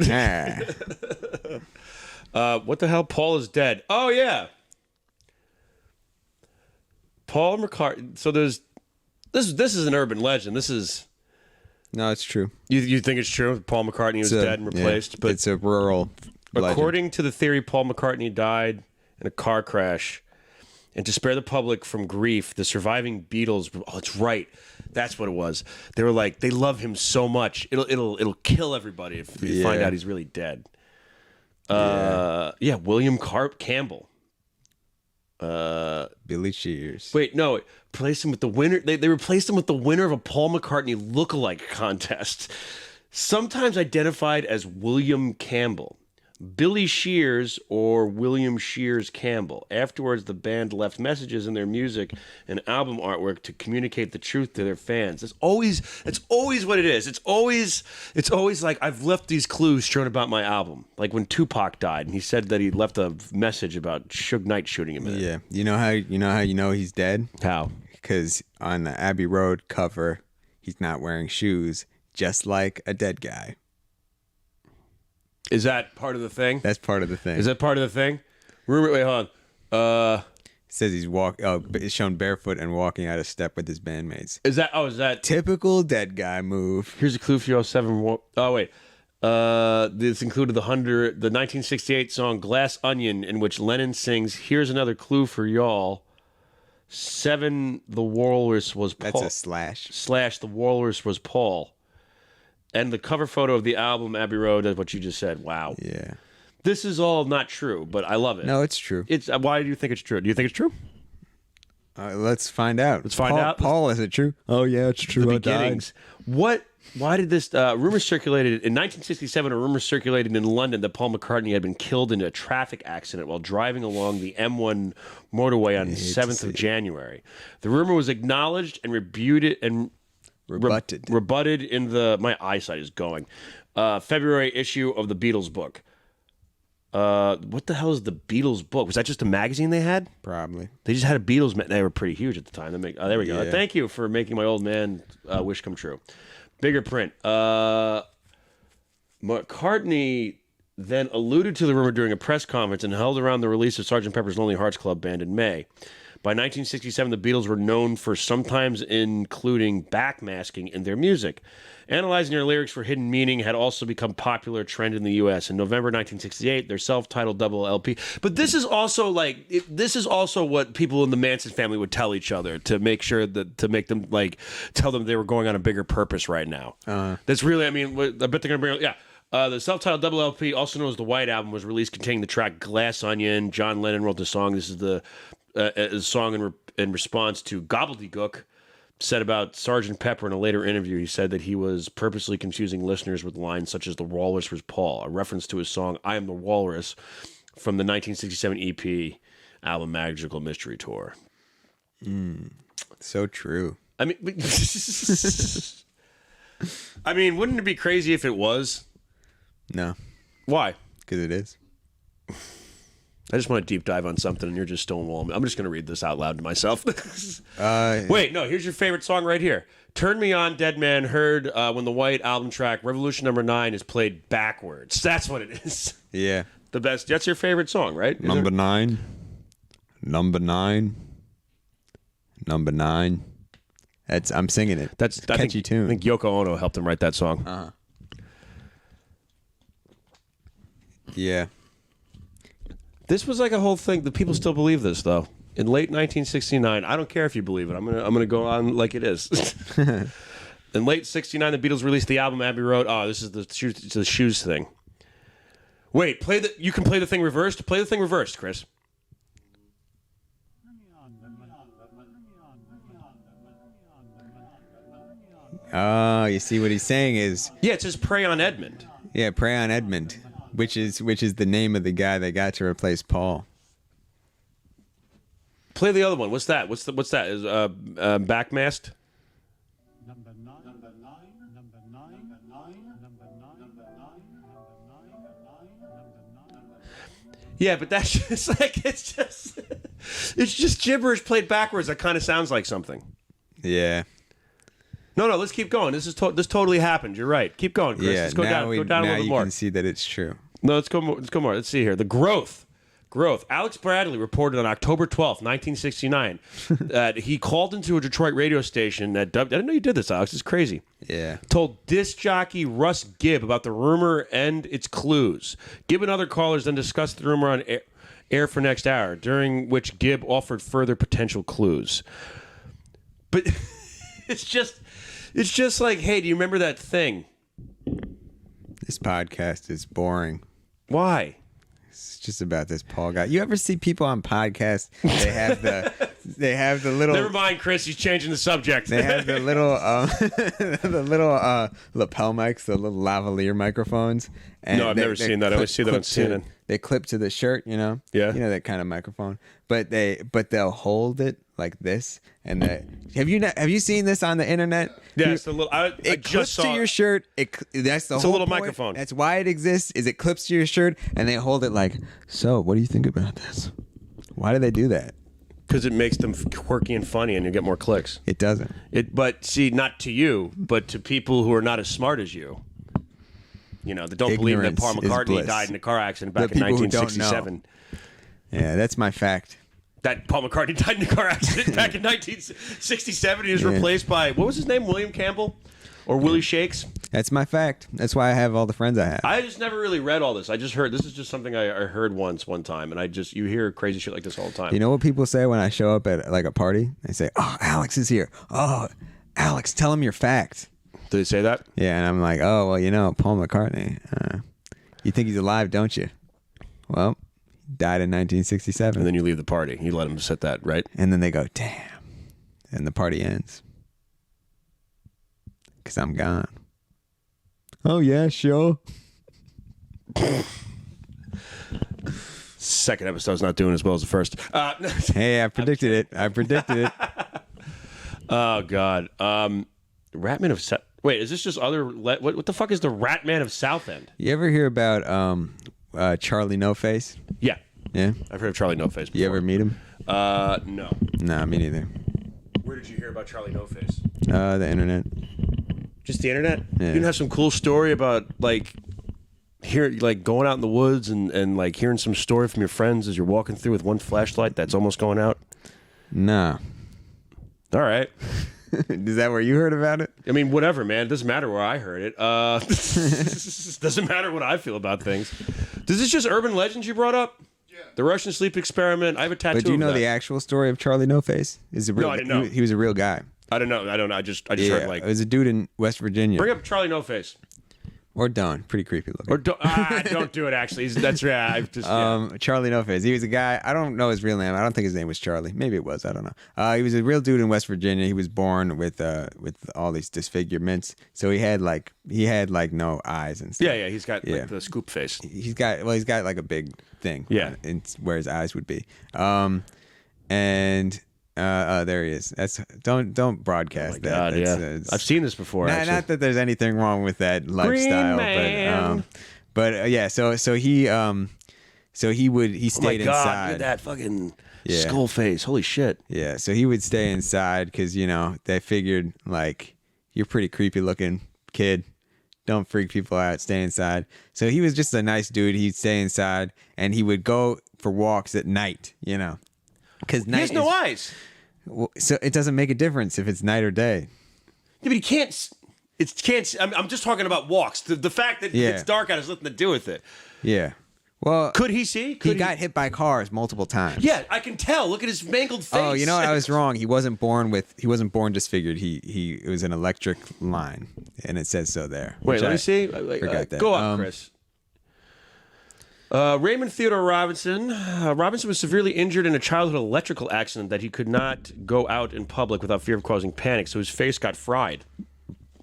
What the hell? Paul is dead. Oh, yeah. Paul McCartney. So this is an urban legend. This is... No, it's true. You think it's true? Paul McCartney was dead and replaced? Yeah, but it's a rural legend. According to the theory, Paul McCartney died in a car crash. And to spare the public from grief, the surviving Beatles... Oh, it's right. That's what it was. They were like, they love him so much. It'll kill everybody if you find out he's really dead. William Campbell. Billy Shears. Wait, no. Replaced him with the winner. They replaced him with the winner of a Paul McCartney lookalike contest. Sometimes identified as William Campbell. Billy Shears or William Shears Campbell. Afterwards, the band left messages in their music and album artwork to communicate the truth to their fans. It's always what it is. It's always like I've left these clues strewn about my album. Like when Tupac died and he said that he left a message about Suge Knight shooting him in it. Yeah. You know how you know he's dead? How? Because on the Abbey Road cover, he's not wearing shoes, just like a dead guy. Is that part of the thing? That's part of the thing. Is that part of the thing? Wait, hold on. It says he's it's shown barefoot and walking out of step with his bandmates. Is that Typical dead guy move. Here's a clue for you. 07. Oh wait. This included the 1968 song "Glass Onion," in which Lennon sings, "Here's another clue for y'all." 7. The Walrus was Paul. That's a slash. / The Walrus was Paul. And the cover photo of the album Abbey Road is what you just said. Wow. Yeah. This is all not true, but I love it. No, it's true. Why do you think it's true? Do you think it's true? Let's find out. Let's find out. Paul, is it true? Oh yeah, it's true. The beginnings. Why did this rumor circulated in 1967? A rumor circulated in London that Paul McCartney had been killed in a traffic accident while driving along the M1 motorway on 7th of January. The rumor was acknowledged and rebutted in the my eyesight is going February issue of the Beatles book. What the hell is the Beatles book? Was that just a magazine they had? Probably. They just had a Beatles. They were pretty huge at the time. There we go. Yeah. Thank you for making my old man wish come true. Bigger print. McCartney then alluded to the rumor during a press conference and held around the release of Sgt. Pepper's Lonely Hearts Club Band in May. By 1967, the Beatles were known for sometimes including backmasking in their music. Analyzing their lyrics for hidden meaning had also become a popular trend in the U.S. In November 1968, their self-titled double LP. But this is also what people in the Manson family would tell each other to make sure that to make them tell them they were going on a bigger purpose right now. That's really, I bet they're gonna bring. Yeah. The self-titled double LP, also known as the White Album, was released containing the track "Glass Onion." John Lennon wrote the song. This is the song in response to Gobbledygook said about Sgt. Pepper in a later interview. He said that he was purposely confusing listeners with lines such as "The Walrus was Paul," a reference to his song "I Am the Walrus" from the 1967 EP album Magical Mystery Tour. So true. I mean, wouldn't it be crazy if it was? No, Why? because it is. I just want to deep dive on something, and you're just stonewalling me. I'm just going to read this out loud to myself. Wait, no, here's your favorite song right here. Turn Me On, Dead Man, heard when the White album track Revolution Number 9 is played backwards. That's what it is. Yeah. The best. That's your favorite song, right? Is Number it? 9. Number 9. Number 9. I'm singing it. That's a catchy tune. I think Yoko Ono helped him write that song. Uh-huh. Yeah. This was like a whole thing. The people still believe this, though. In late 1969, I don't care if you believe it. I'm gonna go on like it is. In late '69, the Beatles released the album Abbey Road. Oh, this is the shoes thing. Wait, you can play the thing reversed. Play the thing reversed, Chris. Oh, you see what he's saying is, Yeah, it says "Prey on Edmund." yeah, Prey on Edmund, which is the name of the guy they got to replace Paul. Play the other one. What's that? What's that? Is backmast? Number 9, number 9, number 9, number 9, number 9, number 9, number 9. Yeah, but that's just like it's just gibberish played backwards. That kind of sounds like something. Yeah. No, let's keep going. This totally happened. You're right. Keep going, Chris. Yeah. Let's go down. Go down a now little you more. can see that it's true. No, let's go more. Let's go more. Let's see here. The growth. Alex Bradley reported on October 12th, 1969, that he called into a Detroit radio station that I didn't know you did this, Alex. It's crazy. Yeah. Told disc jockey Russ Gibb about the rumor and its clues. Gibb and other callers then discussed the rumor on air for next hour, during which Gibb offered further potential clues. But it's just like, hey, do you remember that thing? This podcast is boring. Why? It's just about this Paul guy. You ever see people on podcasts? They have the little. Never mind, Chris. He's changing the subject. They have the little lapel mics, the little lavalier microphones. And No, I've never seen that. I always see that on CNN. They clip to the shirt, you know. Yeah. You know that kind of microphone. But they'll hold it like this, and have you seen this on the internet? Yeah, it's the little. I It just clips saw to your shirt. That's the It's a whole little point. microphone. That's why it exists. Is it clips to your shirt, and they hold it like. So, what do you think about this? Why do they do that? because it makes them quirky and funny, and you get more clicks. It doesn't. But see, not to you, but to people who are not as smart as you. You know, that don't believe that Ignorance Paul is McCartney bliss. died in a car accident back The in people who don't know. 1967. Yeah, that's my fact. That Paul McCartney died in a car accident back in 1967. He was replaced by, what was his name? William Campbell? Or Willie Shakes? That's my fact. That's why I have all the friends I have. I just never really read all this. I just heard, this is just something I heard one time, and you hear crazy shit like this all the time. You know what people say when I show up at like a party? They say, "Oh, Alex is here. Oh, Alex, tell him your fact." Did they say that? Yeah, and I'm like, "Oh, well, you know, Paul McCartney. You think he's alive, don't you?" Well, he died in 1967. And then you leave the party. You let him sit that, right? And then they go, "Damn," and the party ends because I'm gone. Oh yeah, sure. Second episode's not doing as well as the first. Hey, I predicted it. I predicted it. Oh God. Ratman of Wait, is this just other? What the fuck is the Ratman of Southend? You ever hear about Charlie No Face? Yeah, Yeah. I've heard of Charlie No Face. You ever meet him? No. Nah, me neither. Where did you hear about Charlie No Face? The internet. Just the internet? Yeah. You didn't have some cool story about like going out in the woods and like hearing some story from your friends as you're walking through with one flashlight that's almost going out? Nah. All right. Is that where you heard about it? I mean, whatever, man. It doesn't matter where I heard it. Doesn't matter what I feel about things. Is this just urban legends you brought up? Yeah. The Russian sleep experiment. I have a tattoo. But do you of know that. the actual story of Charlie No Face? Is a real? No, I didn't know. He was a real guy. I don't know. I just Yeah, heard like it was a dude in West Virginia. bring up Charlie No Face. Or Don, pretty creepy looking. Or don't do it. Actually, that's yeah. I've just Charlie No Face. He was a guy. I don't know his real name. I don't think his name was Charlie. Maybe it was. I don't know. He was a real dude in West Virginia. He was born with all these disfigurements. So he had like no eyes and stuff. yeah. He's got like the scoop face. He's got like a big thing. Yeah. Where his eyes would be. There he is. Don't broadcast that. God, That's, yeah. I've seen this before. Not actually. that there's anything wrong with that lifestyle, man. But yeah, so he stayed Oh my God, look at inside. that fucking Yeah. skull face. Holy shit. Yeah, so he would stay inside because they figured like you're a pretty creepy looking kid. Don't freak people out. Stay inside. So he was just a nice dude. He'd stay inside and he would go for walks at night. Because He night has no eyes. so it doesn't make a difference if it's night or day. Yeah, but he can't. It can't. I'm just talking about walks. The fact that Yeah. it's dark out has nothing to do with it. Yeah. Well, Could he see? he got hit by cars multiple times. Yeah, I can tell. Look at his mangled face. Oh, you know what? I was wrong. He wasn't born disfigured. It was an electric line, and it says so there. Wait, which let I me see. forgot that. Go up, Chris. Raymond Theodore Robinson. Robinson was severely injured in a childhood electrical accident that he could not go out in public without fear of causing panic, so his face got fried.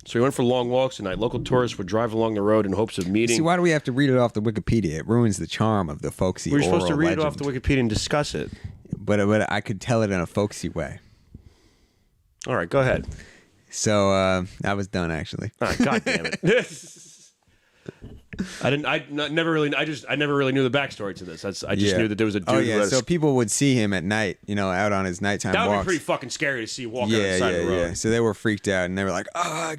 So he went for long walks at night. Local tourists would drive along the road in hopes of meeting. See, why do we have to read it off the Wikipedia? It ruins the charm of the folksy We're supposed to oral read legend. it off the Wikipedia and discuss it. But I could tell it in a folksy way. All right, go ahead. So I was done actually. All right, God damn it. I never really knew the backstory to this. I just knew that there was a dude. Oh who yeah, had so people would see him at night, out on his nighttime that would walks. be pretty fucking scary to see walking on the Yeah, side yeah, of the road. yeah. So they were freaked out, and they were like, "Oh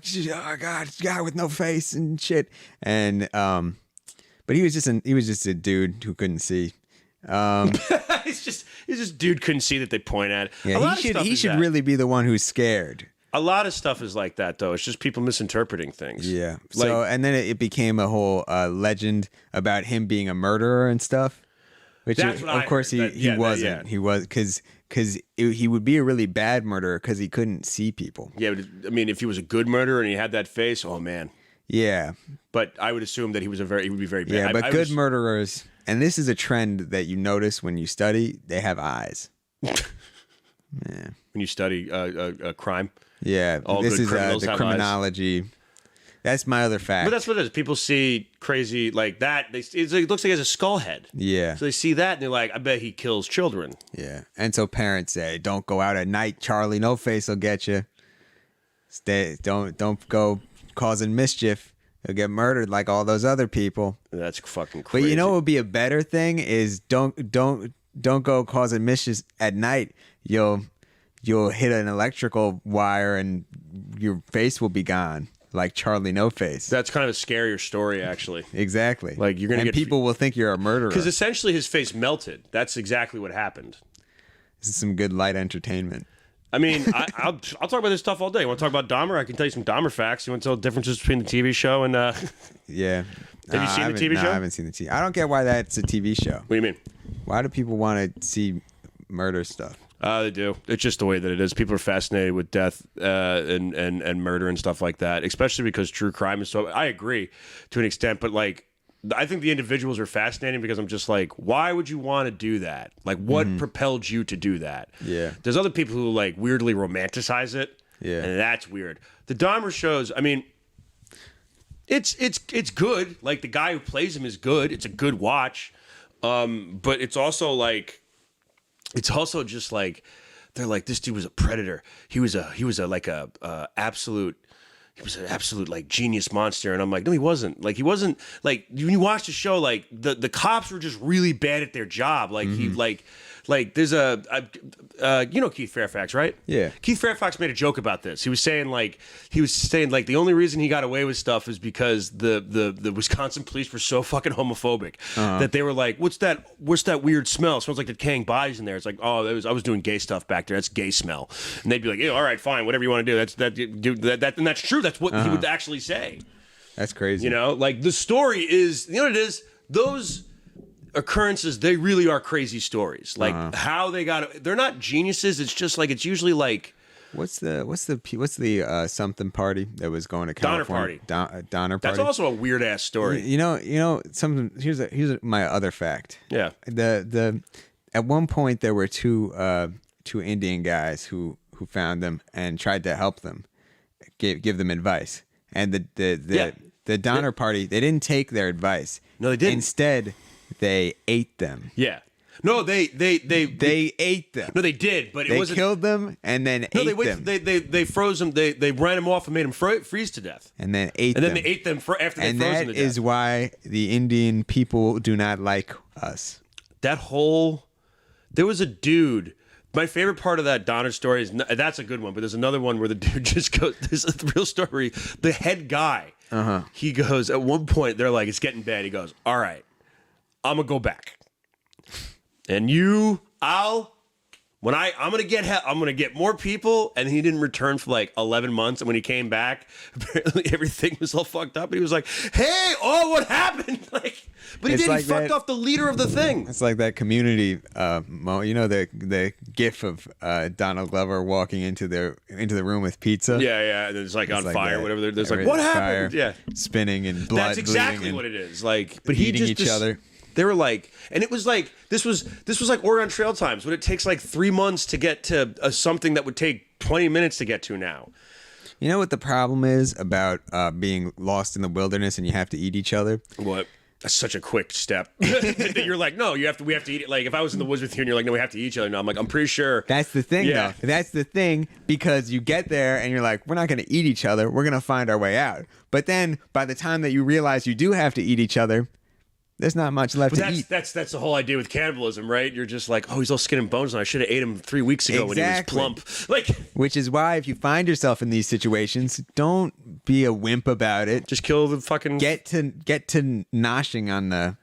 God, guy with no face and shit." And but he was just a dude who couldn't see. It's just dude couldn't see that they point at. Yeah, he should really be the one who's scared. A lot of stuff is like that, though. It's just people misinterpreting things. Yeah. Like, So and then it became a whole legend about him being a murderer and stuff. Which That's what I of course heard. he wasn't. Yeah. He was because he would be a really bad murderer because he couldn't see people. yeah, but, I mean, if he was a good murderer and he had that face, oh man. Yeah. But I would assume that he would be very bad. Yeah, but I good was- murderers, and this is a trend that you notice when you study, they have eyes. when you study crime. Yeah, All this good is criminals the have criminology. That's my other fact. But that's what it is. People see crazy like that. It looks like he has a skull head. Yeah. So they see that and they're like, I bet he kills children. Yeah, and so parents say, "Don't go out at night, Charlie. No face will get you. Don't go causing mischief. You'll get murdered like all those other people." That's fucking crazy. But you know what would be a better thing is don't go causing mischief at night. You'll hit an electrical wire and your face will be gone, like Charlie No Face. That's kind of a scarier story, actually. Exactly. Like, you're gonna and get- people will think you're a murderer. Because essentially his face melted. That's exactly what happened. This is some good light entertainment. I mean, I'll talk about this stuff all day. You want to talk about Dahmer? I can tell you some Dahmer facts. You want to tell the differences between the TV show and... Yeah. Have you seen the TV show? I haven't seen the TV. I don't get why that's a TV show. What do you mean? Why do people want to see murder stuff? They do. It's just the way that it is. People are fascinated with death and murder and stuff like that, especially because true crime is so... I agree to an extent, but like, I think the individuals are fascinating because I'm just like, why would you want to do that? Like, what propelled you to do that? Yeah. There's other people who like weirdly romanticize it. Yeah. And that's weird. The Dahmer shows, I mean, it's good. Like, the guy who plays him is good. It's a good watch. But it's also like, it's also just like, they're like, this dude was a predator. He was an absolute like genius monster. And I'm like, no, he wasn't. Like, he wasn't like, when you watch the show, like the cops were just really bad at their job. Like he like there's Keith Fairfax, right? Yeah. Keith Fairfax made a joke about this. He was saying like the only reason he got away with stuff is because the Wisconsin police were so fucking homophobic that they were like, what's that weird smell? It smells like decaying bodies in there. It's like, oh, I was doing gay stuff back there. That's gay smell. And they'd be like, yeah, all right, fine, whatever you want to do. And that's true. That's what he would actually say. That's crazy. You know, like the story is, you know what it is? Those occurrences, they really are crazy stories. Like how they got, they're not geniuses. It's just like, it's usually like, What's the something party that was going to California? Donner Party. that's also a weird ass story. You know something. Here's my other fact. Yeah. The at one point there were two Indian guys who found them and tried to help them, give them advice. And the Donner Party, they didn't take their advice. No, they didn't. Instead, they ate them. Yeah. No, they ate them. No, they did, but it They wasn't. killed them and then No, ate them. they froze them. They ran them off and made them freeze to death. And then ate And them. then they ate them after they and froze that them to death. is why the Indian people do not like us. That whole. There was a dude. My favorite part of that Donner story is that's a good one, but there's another one where the dude just goes. This is the real story. The head guy. He goes at one point. They're like, it's getting bad. He goes, all right, I'm gonna go back, and I'm gonna get more people. And he didn't return for like 11 months. And when he came back, apparently everything was all fucked up. And he was like, "Hey, what happened?" Like, but he It's did. like He fucked that- off the leader of the thing. It's like that Community, you know, the gif of Donald Glover walking into the room with pizza. Yeah. And it's like on It's like fire, that. whatever. There's like, Every- what fire, happened? Yeah, spinning and blood. that's exactly bleeding what and it is. Like, but he eating just each other. They were like, and it was like this was like Oregon Trail times when it takes like 3 months to get to something that would take 20 minutes to get to now. You know what the problem is about being lost in the wilderness and you have to eat each other? What? That's such a quick step. You're like, no, we have to eat it. Like if I was in the woods with you and you're like, no, we have to eat each other. No, I'm like, I'm pretty sure. That's the thing, Yeah. though. That's the thing, because you get there and you're like, we're not going to eat each other. We're going to find our way out. But then by the time that you realize you do have to eat each other, there's not much left But to eat. that's the whole idea with cannibalism, right? You're just like, oh, he's all skin and bones, and I should have ate him 3 weeks ago when he was Exactly. plump. Like, Which is why if you find yourself in these situations, don't be a wimp about it. just kill the fucking. Get to noshing on the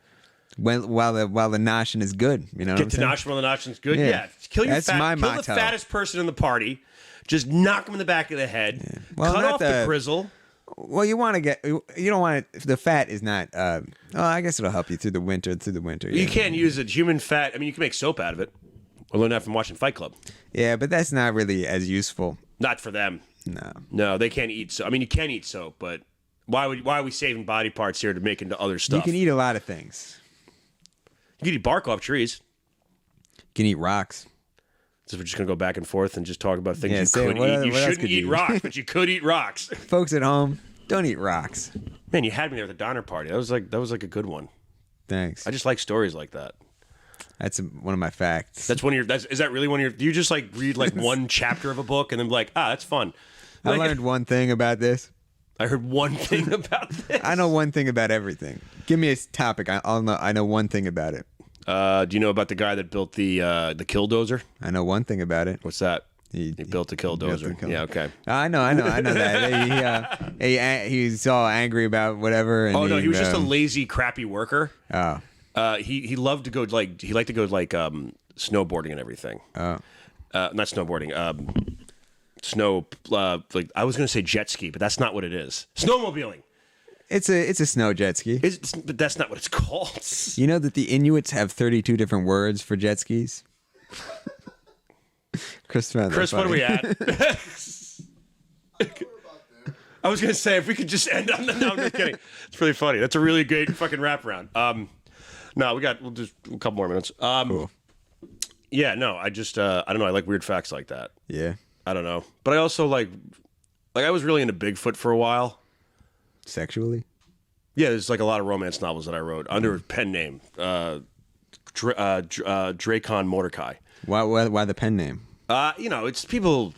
while the noshing is good. You know, what Get I'm to saying? nosh while the noshing's good. Yeah. Yeah. Kill your That's fat. my kill the motto. fattest person in the party. Just knock him in the back of the head. Well, Cut not off the the- grizzle. Well, you want to get. You don't want it. The fat is not. I guess it'll help you through the winter. You Yeah. can't use it. Human fat. I mean, you can make soap out of it. I learned that from watching Fight Club. Yeah, but that's not really as useful. Not for them. No. No, they can't eat soap. I mean, you can eat soap, but why are we saving body parts here to make into other stuff? You can eat a lot of things. You can eat bark off trees. You can eat rocks. So we're just gonna go back and forth and just talk about things Yeah, you say, could what eat. other- You what else shouldn't could eat you eat? rocks, but you could eat rocks. Folks at home, don't eat rocks. Man, you had me there at the Donner Party. That was like a good one. Thanks. I just like stories like that. That's one of my facts. That's one of your. Is that really one of your? Do you just like read like one chapter of a book and then be like, that's fun? I Like, learned one thing about this. I heard one thing about this. I know one thing about everything. Give me a topic. I'll know. I know one thing about it. Do you know about the guy that built the killdozer? I know one thing about it. What's that? He built a killdozer. Yeah, okay. I know that. He's all angry about whatever. And Oh no, he was just a lazy, crappy worker. Oh. He liked to go snowboarding and everything. Oh. Not snowboarding. Snow. Like I was gonna say jet ski, but that's not what it is. Snowmobiling. It's a snow jet ski. But that's not what it's called. You know that the Inuits have 32 different words for jet skis? Chris, Chris, what are we at? I was gonna say if we could just end on that. No, I'm just kidding. It's really funny. That's a really great fucking wraparound. No, we'll just a couple more minutes. Cool. Yeah, no, I just I don't know. I like weird facts like that. Yeah. I don't know, but I also like I was really into Bigfoot for a while. Sexually? Yeah, there's like a lot of romance novels that I wrote under a pen name, Dracon Mordecai. Why the pen name? It's people.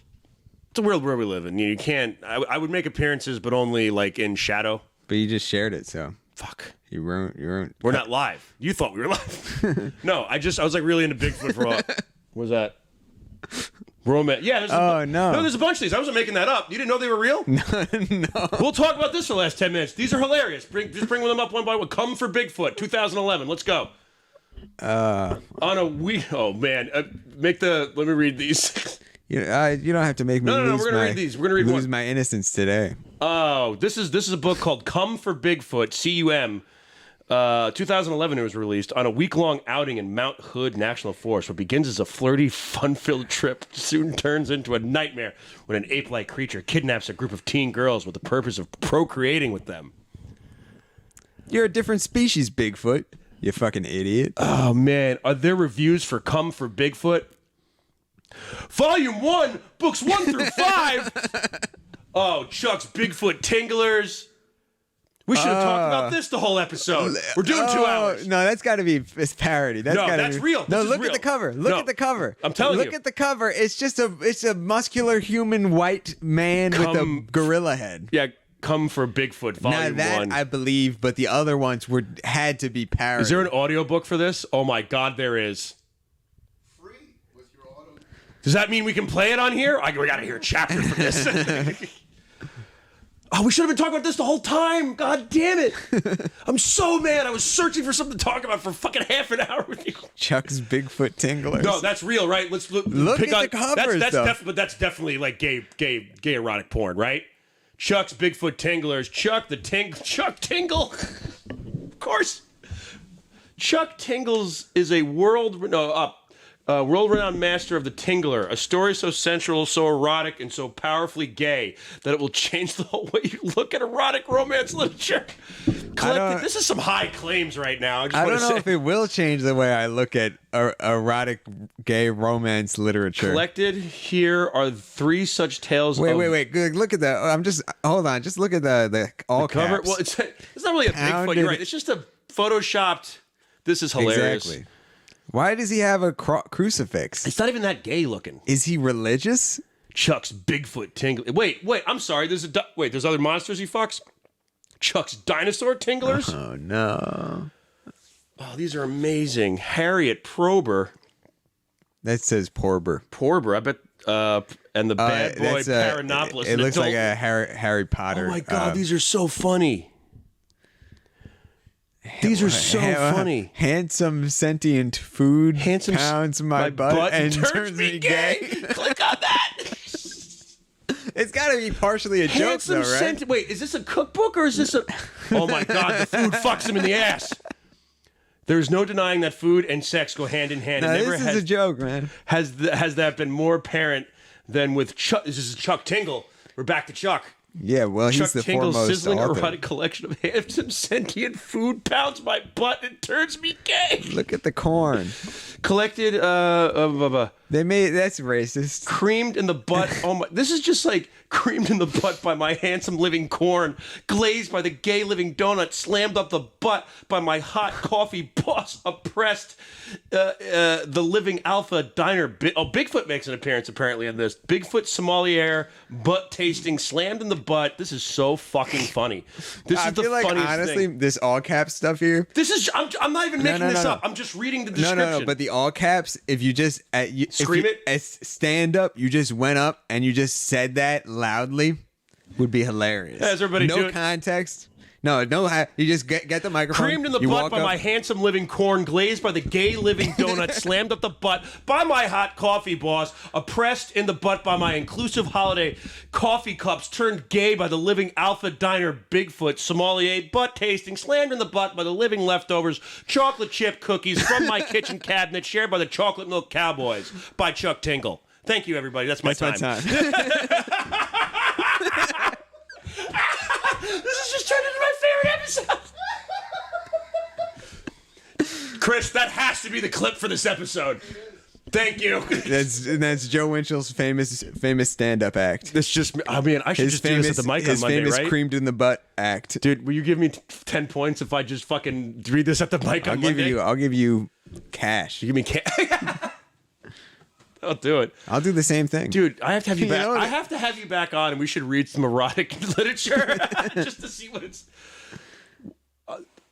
It's a world where we live in. You can't. I would make appearances, but only like in shadow. But you just shared it, so Fuck. you ruined. We're not live. You thought we were live. No, I was like really into Bigfoot for a while. What was that? Romance. Yeah. No. No, there's a bunch of these. I wasn't making that up. You didn't know they were real? No. We'll talk about this for the last 10 minutes. These are hilarious. Just bring them up one by one. Come for Bigfoot, 2011. Let's go. On a week. Oh man. Let me read these. You don't have to make me No, lose we're gonna read these. We're gonna read lose one. my innocence today. Oh, this is a book called Come for Bigfoot, CUM. 2011 it was released on a week-long outing in Mount Hood National Forest. What begins as a flirty, fun-filled trip soon turns into a nightmare when an ape-like creature kidnaps a group of teen girls with the purpose of procreating with them. You're a different species, Bigfoot. You fucking idiot. Oh, man. Are there reviews for Come for Bigfoot? Volume 1, books 1 through 5. Oh, Chuck's Bigfoot Tinglers. We should have talked about this the whole episode. We're doing 2 hours. No, that's got to be it's parody. That's real. No, This is look real. at the cover. Look No, at the cover. I'm telling you. Look at the cover. It's a muscular human white man with a gorilla head. Yeah, come for Bigfoot Now Volume that 1. I believe, but the other ones had to be parody. Is there an audiobook for this? Oh my God, there is. Free with your auto. Does that mean we can play it on here? We got to hear a chapter for this. Oh, we should have been talking about this the whole time. God damn it. I'm so mad. I was searching for something to talk about for fucking half an hour with you. Chuck's Bigfoot Tinglers? No, that's real, right? Let's look At the covers, though. But that's definitely like gay erotic porn, right? Chuck's Bigfoot Tinglers. Chuck Tingle. Of course. Chuck Tingles is a world-renowned master of the tingler, a story so sensual, so erotic, and so powerfully gay that it will change the whole way you look at erotic romance literature. This is some high claims right now. I don't know if it will change the way I look at erotic gay romance literature. Collected here are 3 such tales. Wait. Good. Look at that. Hold on. Just look at the all cover. caps. Well, it's not really a Bigfoot. You're right. It's just a photoshopped. This is hilarious. Exactly. Why does he have a crucifix? It's not even that gay looking. Is he religious? Chuck's Bigfoot Tingle. Wait. I'm sorry. There's other monsters he fucks. Chuck's Dinosaur Tinglers. Oh no. Oh, these are amazing. Harriet Prober. That says Porber. I bet. And the bad boy Paranopoulos. It looks like a Harry Potter. Oh my God, these are so funny. These are so funny. Handsome sentient food Handsome pounds my butt and turns me gay. Click on that. It's got to be partially a joke, though, right? Wait, is this a cookbook or is this a... Oh my God, the food fucks him in the ass. There's no denying that food and sex go hand in hand. No, this is a joke, man. Has that been more apparent than with Chuck? This is Chuck Tingle. We're back to Chuck. Yeah, well, he's the Tingle's foremost sizzling author. erotic collection of handsome sentient food pounds my butt and turns me gay. Look at the corn. Collected They made that's racist. creamed in the butt. Oh my! This is just like creamed in the butt by my handsome living corn, glazed by the gay living donut, slammed up the butt by my hot coffee boss, oppressed the living alpha diner. Bigfoot makes an appearance apparently in this. Bigfoot sommelier, butt tasting, slammed in the butt. This is so fucking funny. This I is the feel like funniest honestly, thing. this all caps stuff here. This is. I'm not even making this no. up. I'm just reading the description. No. But the all caps, if you just Scream it? as stand up, you just went up and you just said that loudly, would be hilarious. How's everybody no doing? Context. No. You just get the microphone. Creamed in the you butt walk by up, my handsome living corn, glazed by the gay living donut, slammed up the butt by my hot coffee boss, oppressed in the butt by my inclusive holiday coffee cups, turned gay by the living alpha diner Bigfoot, sommelier, butt tasting, slammed in the butt by the living leftovers, chocolate chip cookies from my kitchen cabinet, shared by the chocolate milk cowboys, by Chuck Tingle. Thank you, everybody. That's my time. This has just turned into my favorite episode. Chris, that has to be the clip for this episode. Thank you. That's Joe Winchell's famous stand-up act. This just, I mean, I should just do this at the mic on Monday, His famous right? creamed in the butt act. Dude, will you give me 10 points if I just fucking read this at the mic on Monday? I'll give you cash. You give me I'll do it. I'll do the same thing. Dude, I have to have you You back. know I that- have to have you back on, and we should read some erotic literature just to see what it's.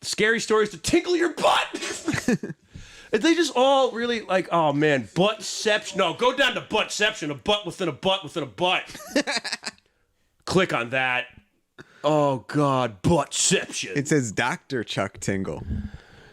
Scary stories to tinkle your butt. And they just all really like, oh man, buttception. No, go down to buttception. A butt within a butt within a butt. Click on that. Oh God, buttception. It says Dr. Chuck Tingle.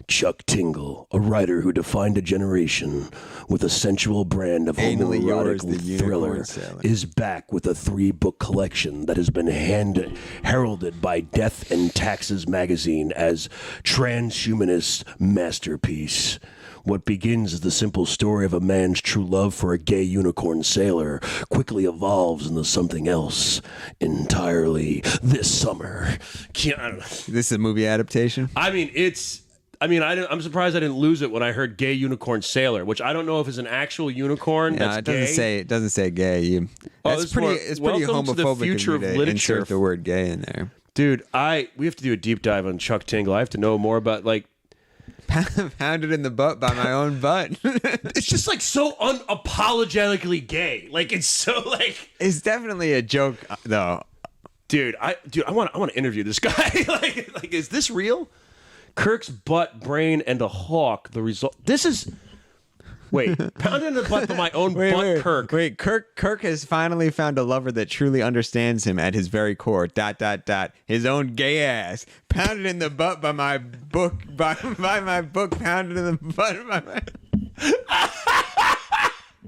Chuck Tingle, a writer who defined a generation with a sensual brand of Anally homoerotic Yours, the thriller, Unicorn Sailor. is back with a 3-book collection that has been heralded by Death and Taxes magazine as transhumanist masterpiece. What begins as the simple story of a man's true love for a gay unicorn sailor quickly evolves into something else entirely this summer. This is a movie adaptation? I'm surprised I didn't lose it when I heard "gay unicorn sailor," which I don't know if is an actual unicorn. No, that's it doesn't gay. say. It doesn't say gay. this It's is pretty. more, It's pretty welcome to the homophobic future of of me to literature. insert the word gay in there. Dude, we have to do a deep dive on Chuck Tingle. I have to know more about like Pounded in the butt by my own butt. it's just like so unapologetically gay. Like it's so like It's definitely a joke, though. Dude, I want to interview this guy. like is this real? Kirk's butt, brain, and a hawk. The result. This is. Wait, pounded in the butt by my own butt, Kirk. Wait, Kirk has finally found a lover that truly understands him at his very core. ... His own gay ass. Pounded in the butt by my book. By my book. Pounded in the butt by my.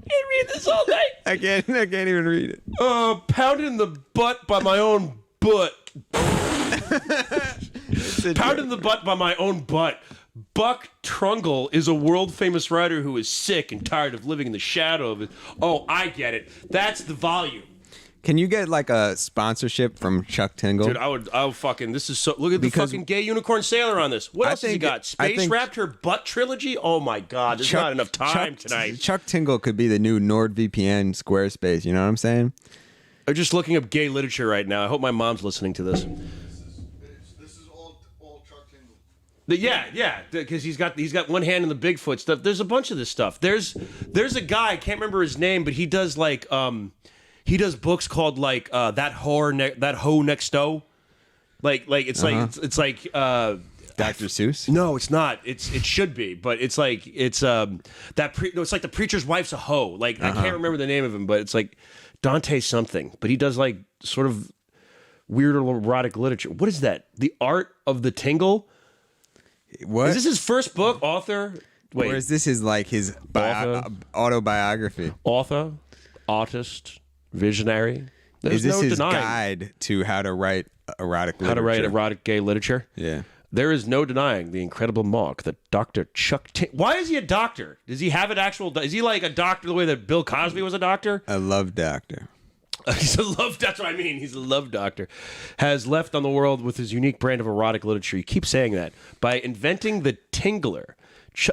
Can't read this all night. I can't even read it. Pounded in the butt by my own butt. Pounded in the butt by my own butt. Buck Trungle is a world-famous writer who is sick and tired of living in the shadow of it. Oh, I get it. That's the volume. Can you get like a sponsorship from Chuck Tingle? Dude, I would fucking, this is so, look at the fucking gay unicorn sailor on this. What else has he got? Space Raptor Butt Trilogy? Oh my God, there's not enough time tonight. Chuck Tingle could be the new NordVPN Squarespace, you know what I'm saying? I'm just looking up gay literature right now. I hope my mom's listening to this. This is all Chuck Tingle. Yeah, because he's got one hand in the Bigfoot stuff. There's a bunch of this stuff. There's a guy, I can't remember his name, but he does like he does books called like that hoe next door. Like it's it's like Dr. Seuss? No, it's not. It should be, but it's like it's no, it's like the preacher's wife's a hoe. Like I can't remember the name of him, but it's like Dante something. But he does like sort of weird erotic literature. What is that? The Art of the Tingle? What? Is this his first book? Author? Wait. Or is this his autobiography? Author? Artist? Visionary? There's Is this no his denying. guide to how to write erotic literature? How to write erotic gay literature? Yeah. There is no denying the incredible mark that Dr. Chuck Why is he a doctor? Does he have an actual... Is he like a doctor the way that Bill Cosby was a doctor? A love doctor. He's a love... That's what I mean. He's a love doctor. Has left on the world with his unique brand of erotic literature. He keeps saying that. By inventing the Tingler.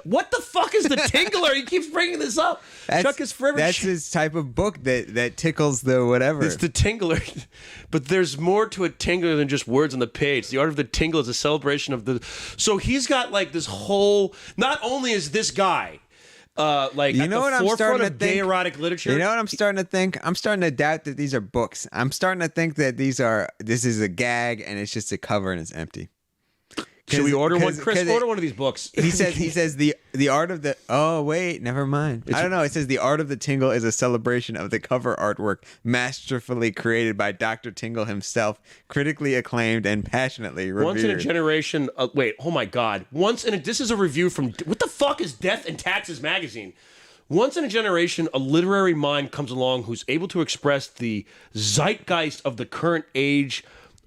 What the fuck is the Tingler? He keeps bringing this up. Chuck is forever... That's his type of book that tickles the whatever. It's the Tingler. But there's more to a Tingler than just words on the page. The Art of the Tingle is a celebration of the... So he's got like this whole... Not only is this guy... like you at know the what I'm forefront starting of to think? gay erotic literature. You know what I'm starting to think? I'm starting to doubt that these are books. I'm starting to think that this is a gag and it's just a cover and it's empty. Should we order one? Chris, order one of these books. He says the art of the... Oh, wait, never mind. I don't know. It says the art of the Tingle is a celebration of the cover artwork masterfully created by Dr. Tingle himself, critically acclaimed and passionately revered. Once in a generation... wait, oh my God. This is a review from... What the fuck is Death and Taxes magazine? Once in a generation, a literary mind comes along who's able to express the zeitgeist of the current age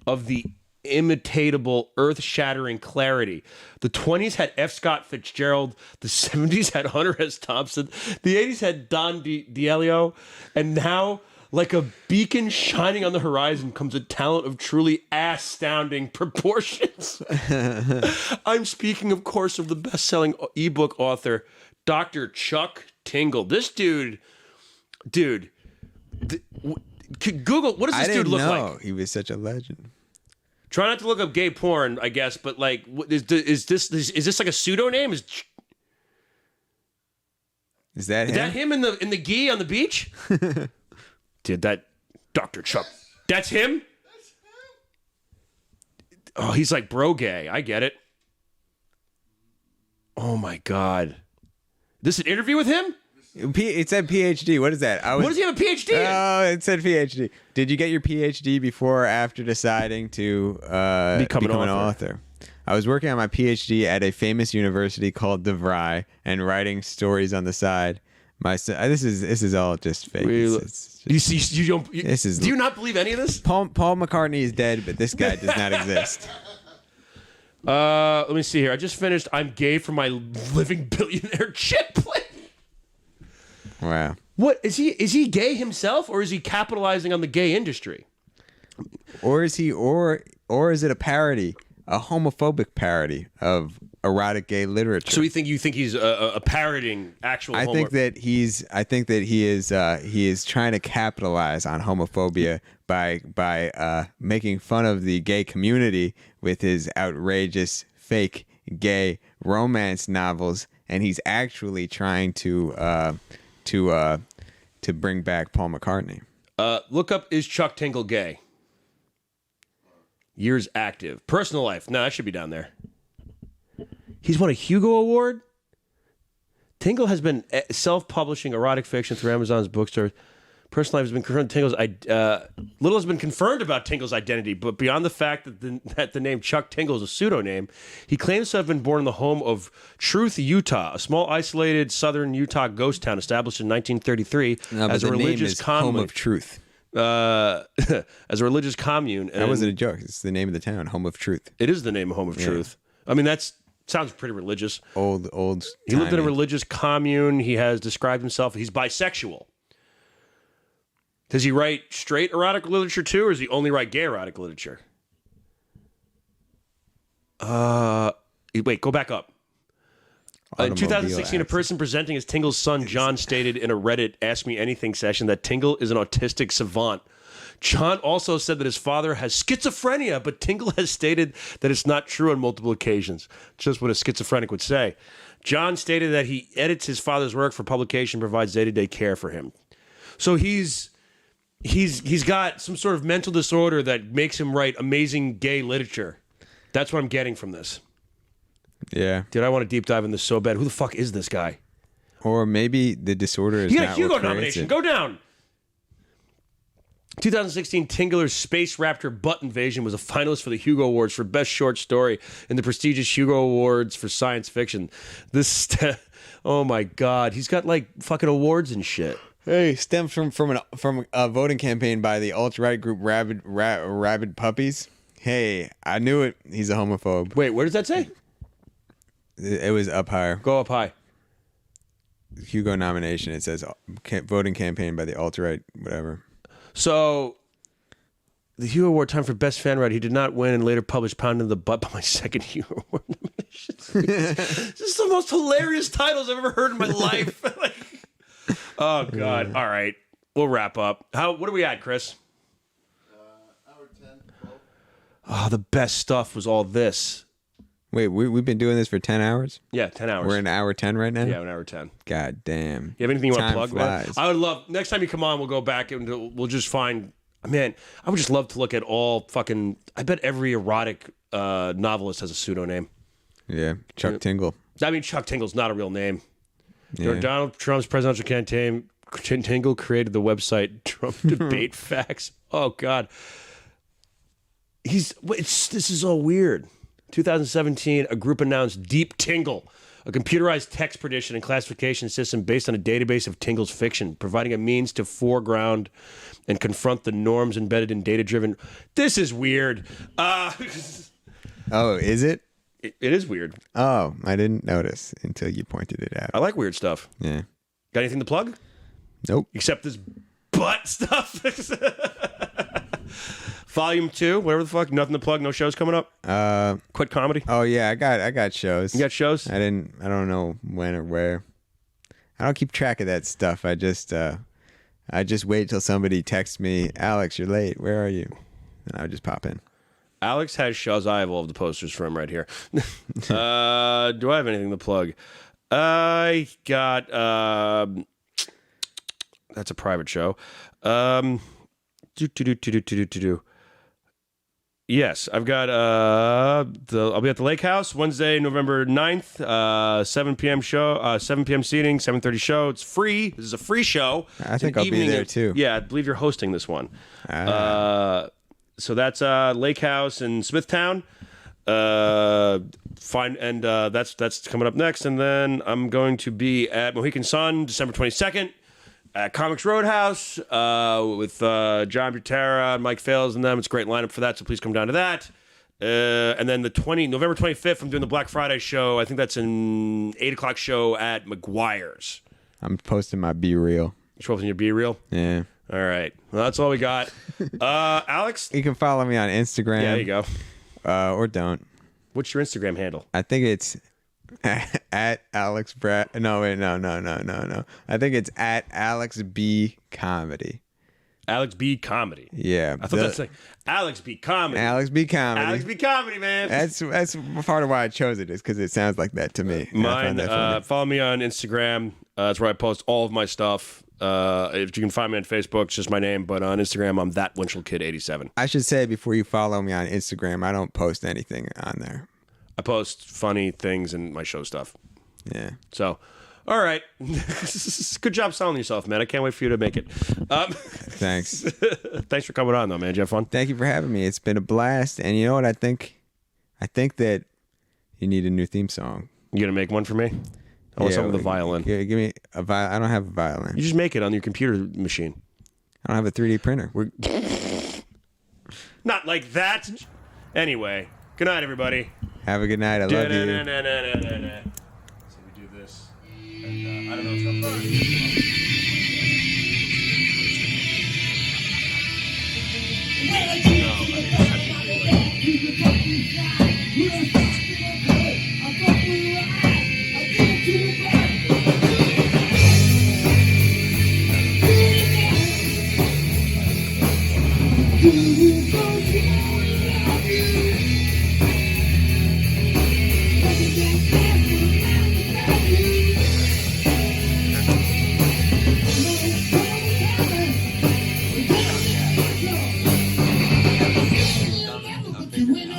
of the imitatable, earth-shattering clarity. The 20s had F. Scott Fitzgerald. The 70s had Hunter S. Thompson. The 80s had Don DeLeo. And now, like a beacon shining on the horizon, comes a talent of truly astounding proportions. I'm speaking, of course, of the best-selling ebook author, Dr. Chuck Tingle. This dude... Google, what does this dude look like? He was such a legend. Try not to look up gay porn, I guess, but like, is this like a pseudonym? Is that him in the gi on the beach? Dude, that Dr. Chuck, that's him? Oh, he's like bro gay. I get it. Oh my God. This an interview with him? It said PhD. What is that? What does he have a PhD in? Oh, it said PhD. Did you get your PhD before or after deciding to become an author? I was working on my PhD at a famous university called DeVry and writing stories on the side. This is all just fake. Do you not believe any of this? Paul McCartney is dead, but this guy does not exist. Let me see here. I just finished I'm Gay for My Living Billionaire Chip Plate. Wow. What is he? Is he gay himself, or is he capitalizing on the gay industry? Or is he, or is it a parody, a homophobic parody of erotic gay literature. So you think he's a parroting actual? I think that he is trying to capitalize on homophobia by making fun of the gay community with his outrageous fake gay romance novels, and he's actually trying to bring back Paul McCartney. Look up, is Chuck Tingle gay? Years active. Personal life. No, that should be down there. He's won a Hugo Award? Tingle has been self-publishing erotic fiction through Amazon's bookstore. Personal life has been confirmed. Little has been confirmed about Tingle's identity, but beyond the fact that the name Chuck Tingle is a pseudonym, he claims to have been born in the home of Truth, Utah, a small isolated southern Utah ghost town established in 1933 as a religious commune. Home of Truth. As a religious commune. That wasn't a joke. It's the name of the town, Home of Truth. It is the name of Home of Truth. I mean, sounds pretty religious. Old. He lived in a religious commune. He has described himself. He's bisexual. Does he write straight erotic literature too, or does he only write gay erotic literature? Wait, go back up. In 2016, a person presenting as Tingle's son, John, stated in a Reddit Ask Me Anything session that Tingle is an autistic savant. John also said that his father has schizophrenia, but Tingle has stated that it's not true on multiple occasions. Just what a schizophrenic would say. John stated that he edits his father's work for publication, provides day-to-day care for him. So he's got some sort of mental disorder that makes him write amazing gay literature. That's what I'm getting from this. Yeah. Dude, I want to deep dive in this so bad. Who the fuck is this guy? Or maybe the disorder is You got not a Hugo what creates nomination. it. Go down. 2016, Tingler's Space Raptor Butt Invasion was a finalist for the Hugo Awards for Best Short Story in the prestigious Hugo Awards for Science Fiction. Oh my God, he's got like fucking awards and shit. Hey, stems from a voting campaign by the alt-right group Rabid Puppies. Hey, I knew it. He's a homophobe. Wait, where does that say? It was up higher. Go up high. Hugo nomination. It says voting campaign by the alt-right whatever. So, the Hugo Award time for Best Fan Writer. He did not win and later published Pound in the Butt by my second Hugo Award nomination. This is the most hilarious titles I've ever heard in my life. Oh, God. All right. We'll wrap up. What are we at, Chris? Hour 10, 12. Oh, the best stuff was all this. Wait, we've been doing this for 10 hours? Yeah, 10 hours. We're in hour 10 right now? Yeah, an hour 10. God damn. You have anything you want to plug, flies. man? I would love, next time you come on, we'll go back and we'll just find, man, I would just love to look at all fucking, I bet every erotic novelist has a pseudonym. Yeah, Chuck Tingle. I mean, Chuck Tingle's not a real name. Yeah. Donald Trump's presidential campaign, Tingle created the website Trump Debate Facts. Oh, God. This is all weird. 2017, a group announced Deep Tingle, a computerized text prediction and classification system based on a database of Tingle's fiction, providing a means to foreground and confront the norms embedded in data-driven. This is weird. Oh, is it? It is weird. Oh, I didn't notice until you pointed it out. I like weird stuff. Yeah. Got anything to plug? Nope. Except this butt stuff. Volume 2, whatever the fuck. Nothing to plug. No shows coming up. Quit comedy. Oh yeah, I got shows. You got shows? I don't know when or where. I don't keep track of that stuff. I just wait till somebody texts me, Alex, you're late. Where are you? And I would just pop in. Alex has shows. I have all of the posters for him right here. Do I have anything to plug? I got that's a private show. Yes, I've got I'll be at the Lake House Wednesday, November 9th, 7 p.m. show, 7 p.m. seating, 7:30 show. It's free. This is a free show. I think I'll be there too. Yeah, I believe you're hosting this one. So that's Lake House in Smithtown. That's coming up next, and then I'm going to be at Mohican Sun December 22nd. At Comics Roadhouse with John Butera and Mike Fales and them. It's a great lineup for that, so please come down to that. And then November 25th, I'm doing the Black Friday show. I think that's an 8 o'clock show at McGuire's. I'm posting my Be Real. You're posting your Be Real? Yeah. All right. Well, that's all we got. Alex? You can follow me on Instagram. Yeah, there you go. Or don't. What's your Instagram handle? I think it's At Alex Brad. No, wait, no. I think it's at Alex B Comedy. Alex B Comedy. Yeah. I thought that's like Alex B Comedy. Alex B Comedy. Alex B Comedy, man. That's part of why I chose it, is because it sounds like that to me. And I Mine. found that funny. Follow me on Instagram. That's where I post all of my stuff. If you can find me on Facebook, it's just my name. But on Instagram, I'm that Winchell Kid 87. I should say before you follow me on Instagram, I don't post anything on there. I post funny things and my show stuff. Yeah. So, all right. Good job selling yourself, man. I can't wait for you to make it. Thanks. Thanks for coming on, though, man. Did you have fun? Thank you for having me. It's been a blast. And you know what I think? I think that you need a new theme song. You gonna make one for me? I want something with a violin. Yeah, give me a violin. I don't have a violin. You just make it on your computer machine. I don't have a 3D printer. Not like that. Anyway, good night, everybody. Have a good night. I love you. So we do this. And, I don't know if it's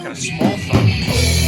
got a small phone.